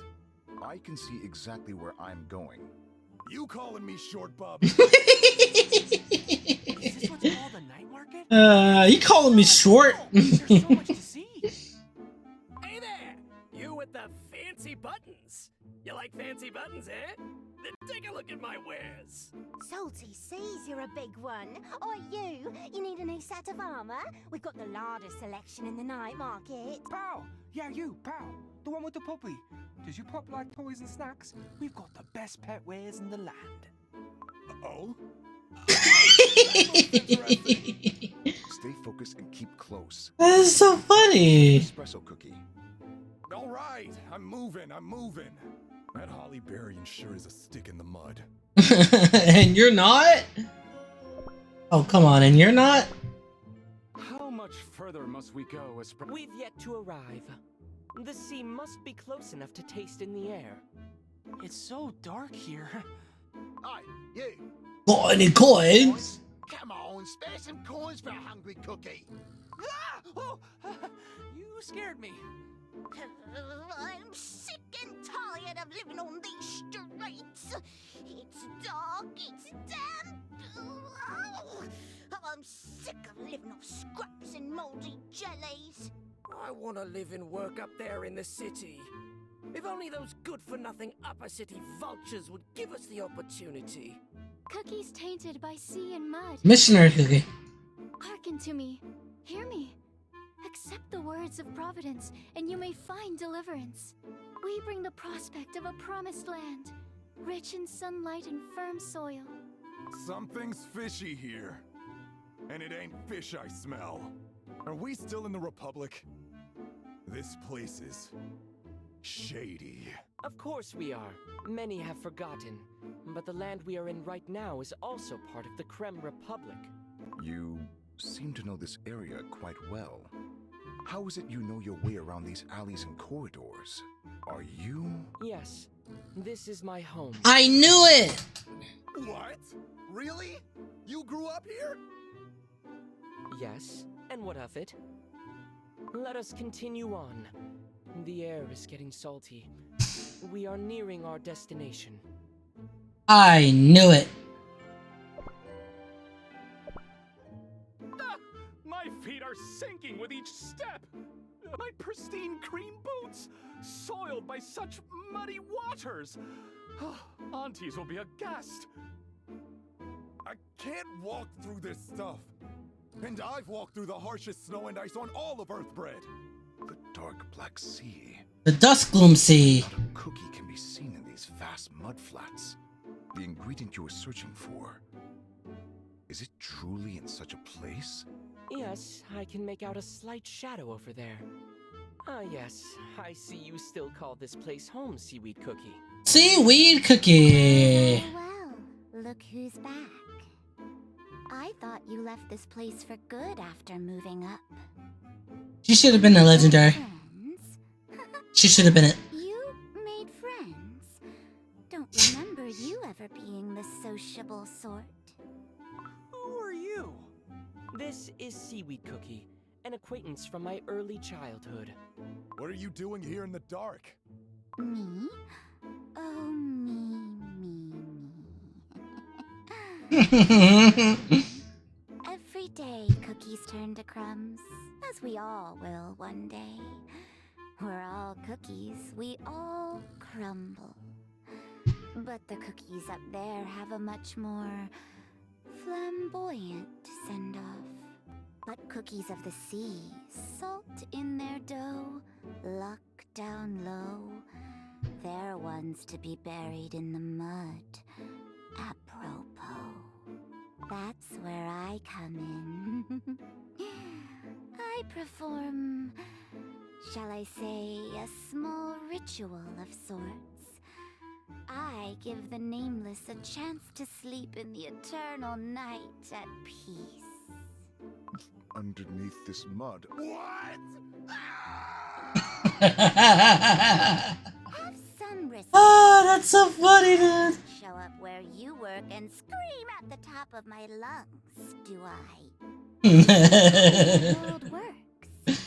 Speaker 6: I can see exactly where I'm going.
Speaker 3: You calling me short, bub?
Speaker 5: Is this what's called the night market?
Speaker 1: You calling me short?
Speaker 5: There's so much to see.
Speaker 7: Hey there! You with the fancy buttons. You like fancy buttons, eh? Then take a look at my wares.
Speaker 14: Salty sees you're a big one. Or you need a new set of armor? We've got the largest selection in the night market.
Speaker 18: Pow! Yeah, you, Pow. The one with the puppy. Does your pup like toys and snacks? We've got the best pet wares in the land.
Speaker 3: Uh-oh.
Speaker 6: Stay focused and keep close.
Speaker 1: That is so funny.
Speaker 6: Espresso Cookie.
Speaker 3: All right, I'm moving. That holly berrien sure is a stick in the mud.
Speaker 1: And you're not? Oh, come on, and you're not?
Speaker 4: How much further must we go,
Speaker 11: We've yet to arrive. The sea must be close enough to taste in the air.
Speaker 18: It's so dark here.
Speaker 19: Hey, you!
Speaker 1: Got any coins?
Speaker 19: Come on, spare some coins for a hungry cookie.
Speaker 5: Ah! Oh, you scared me.
Speaker 14: I'm sick and tired of living on these streets. It's dark, it's damp. I'm sick of living off scraps and moldy jellies.
Speaker 7: I want to live and work up there in the city. If only those good-for-nothing upper city vultures would give us the opportunity.
Speaker 8: Cookies tainted by sea and mud.
Speaker 1: Missionary cookie.
Speaker 8: Hearken to me. Hear me. Accept the words of Providence, and you may find deliverance. We bring the prospect of a promised land, rich in sunlight and firm soil.
Speaker 3: Something's fishy here. And it ain't fish I smell. Are we still in the Republic? This place is shady.
Speaker 11: Of course we are. Many have forgotten. But the land we are in right now is also part of the Krem Republic.
Speaker 6: You seem to know this area quite well. How is it you know your way around these alleys and corridors? Are you...
Speaker 11: Yes, this is my home.
Speaker 1: I knew it!
Speaker 3: What? Really? You grew up here?
Speaker 11: Yes, and what of it? Let us continue on. The air is getting salty. We are nearing our destination.
Speaker 1: I knew it.
Speaker 4: Ah, my feet are sinking with each step. My pristine cream boots, soiled by such muddy waters. Aunties will be aghast.
Speaker 3: I can't walk through this stuff. And I've walked through the harshest snow and ice on all of Earthbread.
Speaker 6: The dark black sea.
Speaker 1: The Dusk Gloom Sea.
Speaker 6: Not a cookie can be seen in these vast mudflats. The ingredient you were searching for. Is it truly in such a place?
Speaker 11: Yes, I can make out a slight shadow over there. Ah, yes, I see you still call this place home, Seaweed Cookie.
Speaker 1: Seaweed Cookie!
Speaker 14: Well, look who's back. I thought you left this place for good after moving up.
Speaker 1: She should have been a legendary. She should have been it.
Speaker 14: You made friends? Don't remember you ever being the sociable sort.
Speaker 11: Who are you? This is Seaweed Cookie, an acquaintance from my early childhood.
Speaker 3: What are you doing here in the dark?
Speaker 14: Me? Oh, me. Every day, cookies turn to crumbs, as we all will one day. We're all cookies, we all crumble. But the cookies up there have a much more flamboyant send-off. But cookies of the sea, salt in their dough, luck down low. They're ones to be buried in the mud. Apropos. That's where I come in. I perform, shall I say, a small ritual of sorts. I give the nameless a chance to sleep in the eternal night at peace.
Speaker 6: Underneath this mud.
Speaker 3: What?
Speaker 14: Have some respect.
Speaker 1: Oh, that's so funny, dude.
Speaker 14: Show up where you work and scream at the top of my lungs, do I? The world works.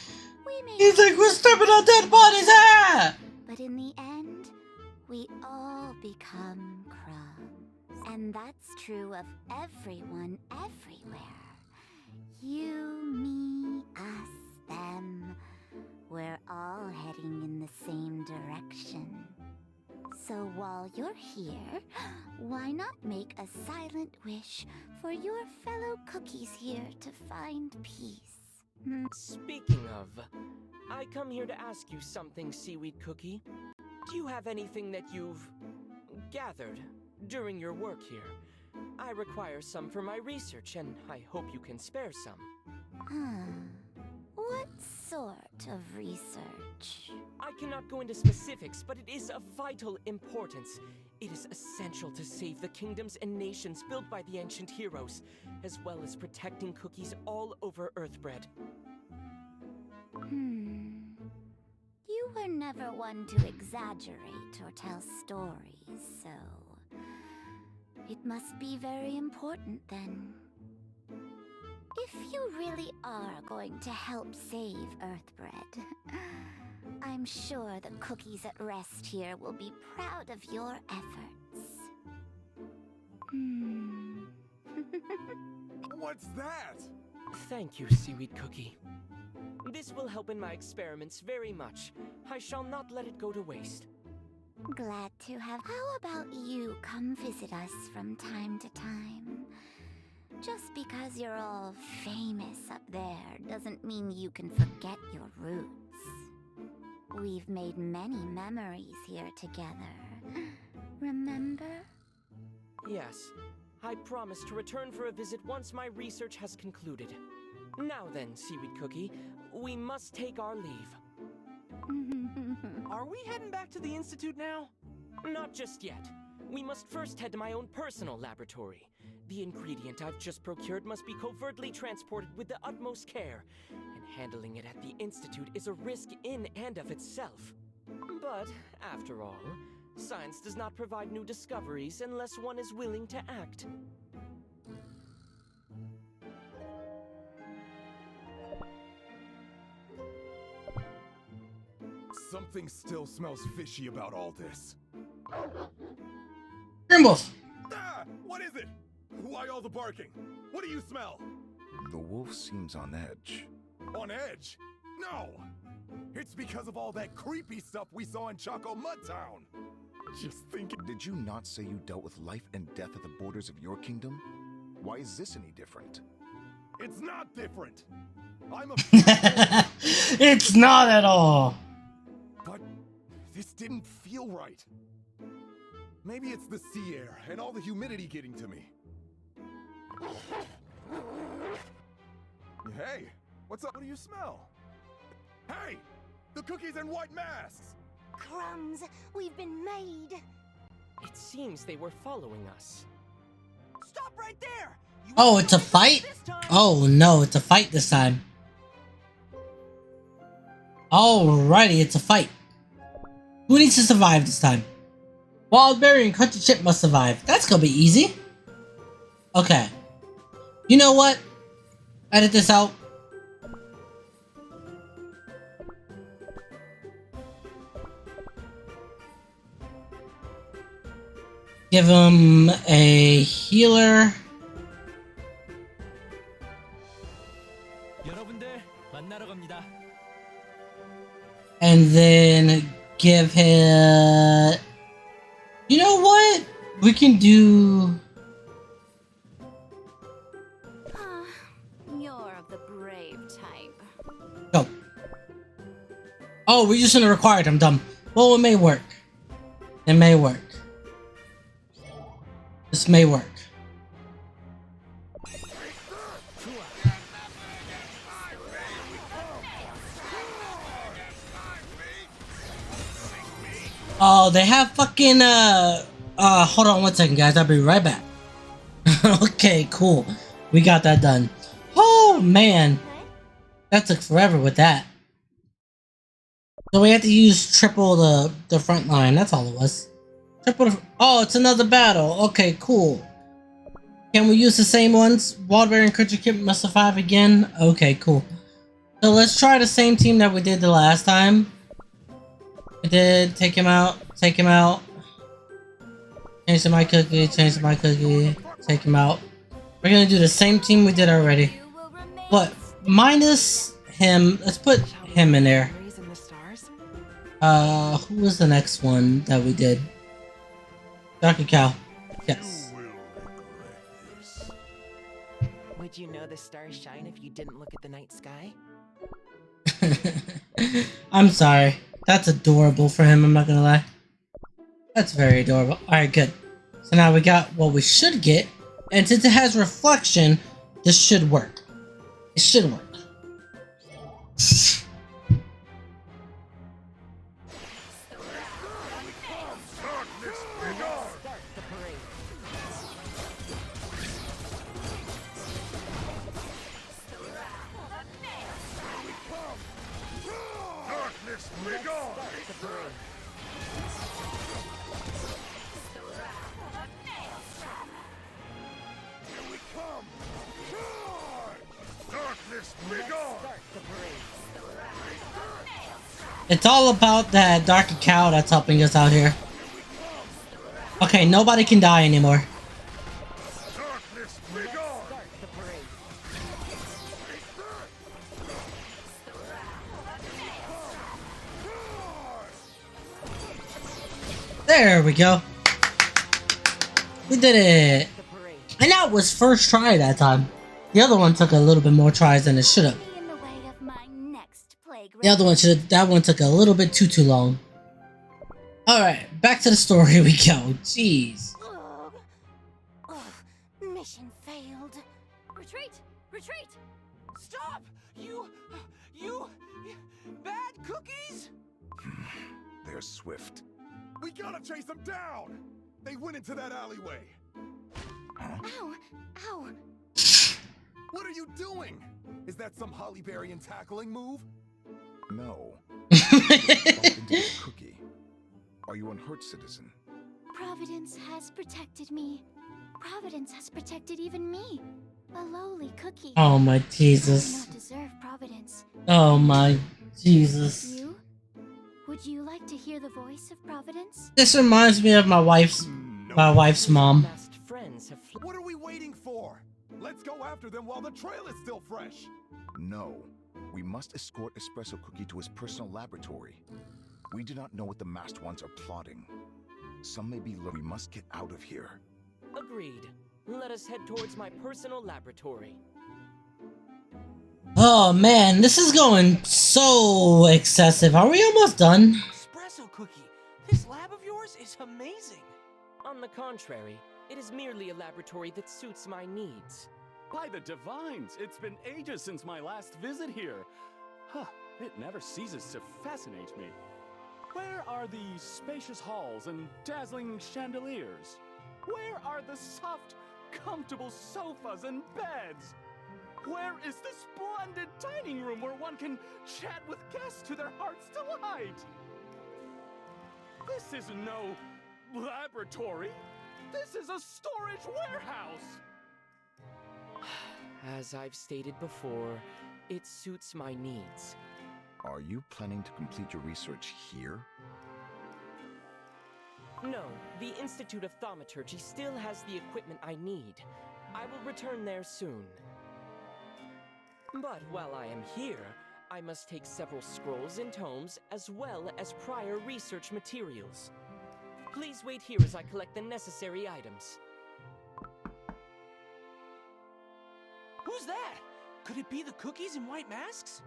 Speaker 14: We may
Speaker 1: He's like, we're stepping on dead bodies, ah!
Speaker 14: But in the end, we all become crumbs. And that's true of everyone everywhere. You, me, us, them. We're all heading in the same direction. So while you're here, why not make a silent wish for your fellow cookies here to find peace?
Speaker 11: Speaking of, I come here to ask you something, Seaweed Cookie. Do you have anything that you've gathered during your work here? I require some for my research, and I hope you can spare some.
Speaker 14: Well, What sort of research?
Speaker 11: I cannot go into specifics, but it is of vital importance. It is essential to save the kingdoms and nations built by the ancient heroes, as well as protecting cookies all over Earthbread.
Speaker 14: You were never one to exaggerate or tell stories, so... it must be very important then. If you really are going to help save Earthbread, I'm sure the cookies at rest here will be proud of your efforts.
Speaker 3: What's that?
Speaker 11: Thank you, Seaweed Cookie. This will help in my experiments very much. I shall not let it go to waste.
Speaker 14: Glad to have... How about you come visit us from time to time? Just because you're all famous up there doesn't mean you can forget your roots. We've made many memories here together. Remember?
Speaker 11: Yes, I promise to return for a visit once my research has concluded. Now then, Seaweed Cookie, we must take our leave.
Speaker 5: Are we heading back to the Institute now?
Speaker 11: Not just yet. We must first head to my own personal laboratory. The ingredient I've just procured must be covertly transported with the utmost care, and handling it at the Institute is a risk in and of itself. But, after all, science does not provide new discoveries unless one is willing to act.
Speaker 3: Something still smells fishy about all this.
Speaker 1: Grimwolf!
Speaker 3: Ah! What is it? Why all the barking? What do you smell?
Speaker 6: The wolf seems on edge.
Speaker 3: On edge? No! It's because of all that creepy stuff we saw in Choco Mudtown! Just thinking...
Speaker 6: Did you not say you dealt with life and death at the borders of your kingdom? Why is this any different?
Speaker 3: It's not different! I'm a...
Speaker 1: It's not at all!
Speaker 3: But this didn't feel right. Maybe it's the sea air and all the humidity getting to me. Hey, what's up? What do you smell? Hey! The cookies in white masks!
Speaker 14: Crumbs, we've been made!
Speaker 11: It seems they were following us.
Speaker 5: Stop right there!
Speaker 1: Oh, it's a fight? Oh no, it's a fight this time. Alrighty, it's a fight. Who needs to survive this time? Wildberry and Crunchy Chip must survive. That's gonna be easy. Okay. You know what? Edit this out. Give him a healer. And then give him... You know what? We can do...
Speaker 8: You're of the brave type.
Speaker 1: Go. Oh, we just gonna require it. I'm dumb. Well, it may work. It may work. This may work. Oh, they have fucking, hold on one second, guys. I'll be right back. Okay, cool. We got that done. Oh, man. That took forever with that. So we had to use triple the front line. That's all it was. Triple the... Oh, it's another battle. Okay, cool. Can we use the same ones? Wildberry and Crunchy Chip must survive again? Okay, cool. So let's try the same team that we did the last time. We did take him out, take him out. Change to my cookie, change to my cookie, take him out. We're gonna do the same team we did already. But minus him, let's put him in there. Who was the next one that we did? Dr. Cow. Yes.
Speaker 20: Would you know the stars shine if you didn't look at the night sky?
Speaker 1: I'm sorry. That's adorable for him, I'm not gonna lie. That's very adorable. Alright, good. So now we got what we should get. And since it has reflection, this should work. It should work. It's all about that dark cow that's helping us out here. Okay, nobody can die anymore. There we go. We did it. And that was first try that time. The other one took a little bit more tries than it should have. That one took a little bit too long. Alright, back to the story we go. Jeez.
Speaker 14: Mission failed.
Speaker 10: Retreat! Retreat! Stop! You bad cookies?
Speaker 6: They're swift.
Speaker 3: We gotta chase them down! They went into that alleyway.
Speaker 14: Ow! Ow!
Speaker 3: What are you doing? Is that some Holly Berry and tackling move?
Speaker 6: No. Bump into this cookie. Are you unhurt, citizen?
Speaker 14: Providence has protected me. Providence has protected even me. A lowly cookie.
Speaker 1: Oh my Jesus.
Speaker 14: I do not deserve Providence.
Speaker 1: Oh my Jesus.
Speaker 14: You? Would you like to hear the voice of Providence?
Speaker 1: This reminds me of my wife's mom.
Speaker 3: What are we waiting for? Let's go after them while the trail is still fresh.
Speaker 6: No. We must escort Espresso Cookie to his personal laboratory. We do not know what the masked ones are plotting. Some may be low. We must get out of here.
Speaker 11: Agreed. Let us head towards my personal laboratory.
Speaker 1: Oh man, this is going so excessive. Are we almost done?
Speaker 5: Espresso Cookie, this lab of yours is amazing.
Speaker 11: On the contrary, it is merely a laboratory that suits my needs.
Speaker 4: By the divines, it's been ages since my last visit here. Huh, it never ceases to fascinate me. Where are the spacious halls and dazzling chandeliers? Where are the soft, comfortable sofas and beds? Where is the splendid dining room where one can chat with guests to their heart's delight? This is no laboratory. This is a storage warehouse.
Speaker 11: As I've stated before, it suits my needs.
Speaker 6: Are you planning to complete your research here?
Speaker 11: No, the Institute of Thaumaturgy still has the equipment I need. I will return there soon. But while I am here, I must take several scrolls and tomes as well as prior research materials. Please wait here as I collect the necessary items.
Speaker 5: Who's that? Could it be the cookies in white masks?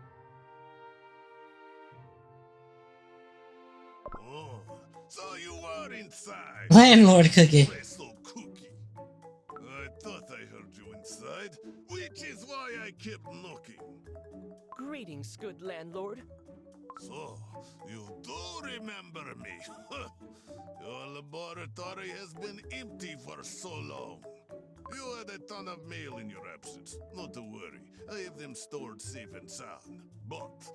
Speaker 3: Oh, so you are inside.
Speaker 1: Landlord Cookie.
Speaker 3: Espresso Cookie. I thought I heard you inside, which is why I kept knocking.
Speaker 11: Greetings, good landlord.
Speaker 3: So, you do remember me. Your laboratory has been empty for so long. You had a ton of mail in your absence. Not to worry, I have them stored safe and sound. But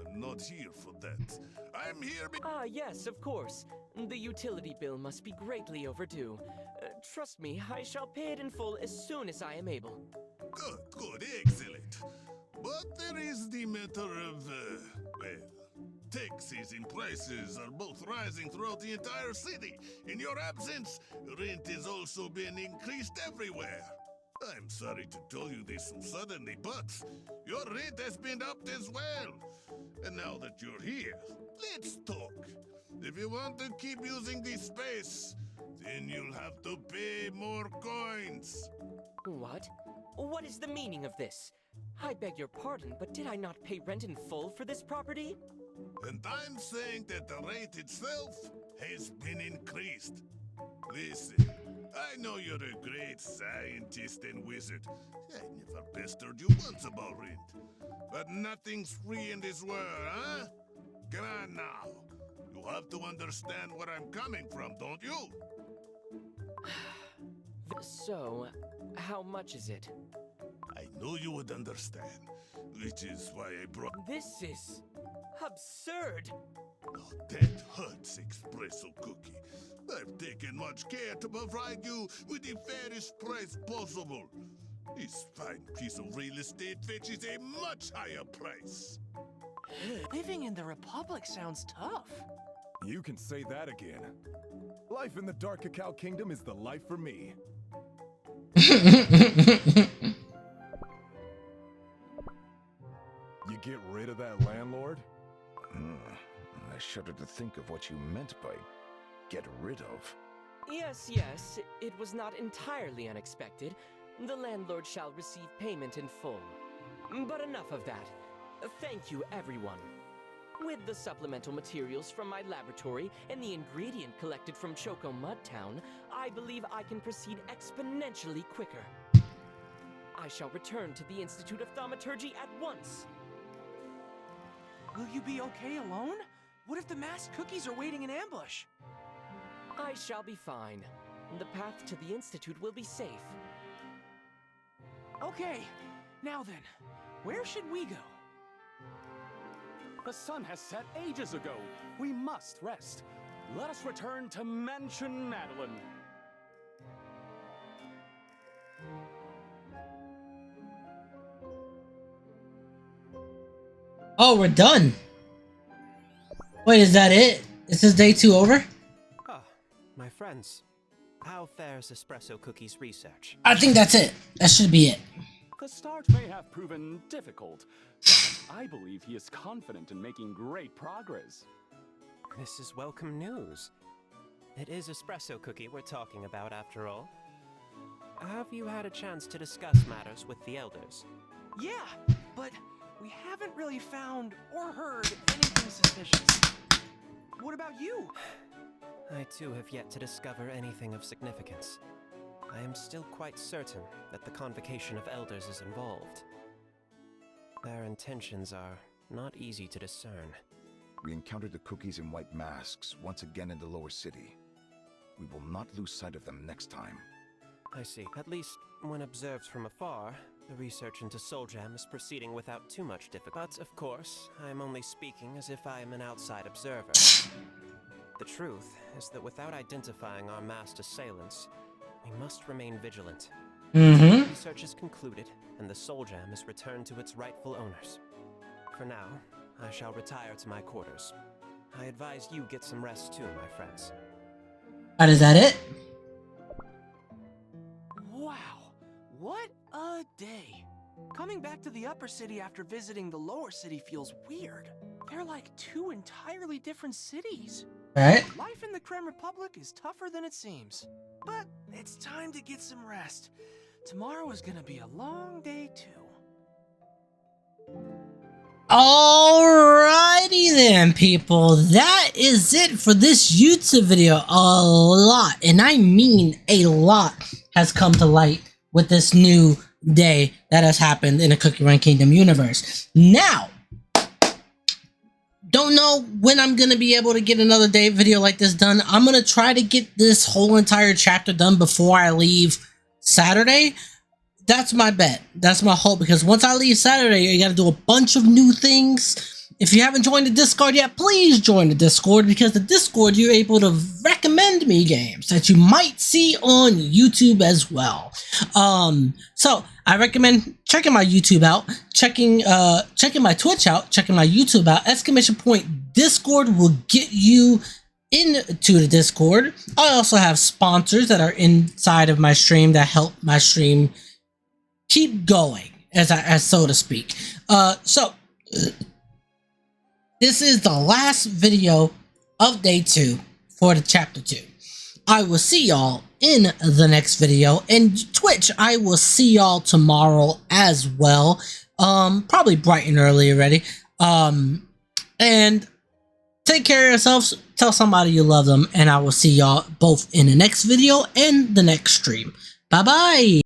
Speaker 3: I'm not here for that. I'm here
Speaker 11: Ah, yes, of course. The utility bill must be greatly overdue. Trust me, I shall pay it in full as soon as I am able.
Speaker 3: Good, excellent. But there is the matter of, well, taxes and prices are both rising throughout the entire city. In your absence, rent is also being increased everywhere. I'm sorry to tell you this so suddenly, but your rent has been upped as well. And now that you're here, let's talk. If you want to keep using this space, then you'll have to pay more coins.
Speaker 11: What? What is the meaning of this? I beg your pardon, but did I not pay rent in full for this property?
Speaker 3: And I'm saying that the rate itself has been increased. Listen, I know you're a great scientist and wizard. I never pestered you once about rent. But nothing's free in this world, huh? Come on now. You have to understand where I'm coming from, don't you?
Speaker 11: So, how much is it?
Speaker 3: I knew you would understand, which is why I brought...
Speaker 11: This is... absurd!
Speaker 3: Now that hurts, Espresso Cookie. I've taken much care to provide you with the fairest price possible. This fine piece of real estate fetches a much higher price.
Speaker 5: Living in the Republic sounds tough.
Speaker 3: You can say that again. Life in the Dark Cacao Kingdom is the life for me. You get rid of that landlord?
Speaker 6: I shudder to think of what you meant by get rid of.
Speaker 11: Yes, it was not entirely unexpected. The landlord shall receive payment in full. But enough of that. Thank you, everyone. With the supplemental materials from my laboratory and the ingredient collected from Choco Mudtown, I believe I can proceed exponentially quicker. I shall return to the Institute of Thaumaturgy at once.
Speaker 5: Will you be okay alone? What if the masked cookies are waiting in ambush?
Speaker 11: I shall be fine. The path to the Institute will be safe.
Speaker 5: Okay, now then, where should we go?
Speaker 4: The sun has set ages ago. We must rest. Let us return to Mansion Madeline.
Speaker 1: Oh, we're done. Wait, is that it? Is this day 2 over?
Speaker 2: Ah, my friends. How fares Espresso Cookie's research?
Speaker 1: I think that's it. That should be it.
Speaker 4: The start may have proven difficult, but I believe he is confident in making great progress.
Speaker 2: This is welcome news. It is Espresso Cookie we're talking about, after all. Have you had a chance to discuss matters with the elders?
Speaker 5: Yeah, but we haven't really found or heard anything suspicious. What about you?
Speaker 2: I too have yet to discover anything of significance. I am still quite certain that the convocation of elders is involved. Their intentions are not easy to discern.
Speaker 6: We encountered the cookies in white masks once again in the lower city. We will not lose sight of them next time.
Speaker 2: I see. At least, when observed from afar, the research into Soul Jam is proceeding without too much difficulty. But, of course, I am only speaking as if I am an outside observer. The truth is that without identifying our masked assailants, we must remain vigilant. The research is concluded, and the Soul Jam is returned to its rightful owners. For now, I shall retire to my quarters. I advise you get some rest too, my friends.
Speaker 1: Alright, is that it?
Speaker 5: Wow, what a day. Coming back to the upper city after visiting the lower city feels weird. They're like two entirely different cities.
Speaker 1: Right.
Speaker 5: Life in the Creme Republic is tougher than it seems. But it's time to get some rest. Tomorrow is gonna be a long day too.
Speaker 1: Alrighty then, people. That is it for this YouTube video. A lot, and I mean a lot, has come to light with this new day that has happened in the Cookie Run Kingdom universe. Now, don't know when I'm going to be able to get another day video like this done. I'm going to try to get this whole entire chapter done before I leave Saturday. That's my bet. That's my hope, because once I leave Saturday, you got to do a bunch of new things. If you haven't joined the Discord yet, please join the Discord, because the Discord, you're able to recommend me games that you might see on YouTube as well. So I recommend checking my YouTube out, checking my Twitch out, checking my YouTube out. !Discord will get you into the Discord. I also have sponsors that are inside of my stream that help my stream keep going, as so to speak. This is the last video of day 2 for the chapter 2. I will see y'all in the next video, and Twitch, I will see y'all tomorrow as well. Probably bright and early already. And take care of yourselves, tell somebody you love them, and I will see y'all both in the next video and the next stream. Bye bye.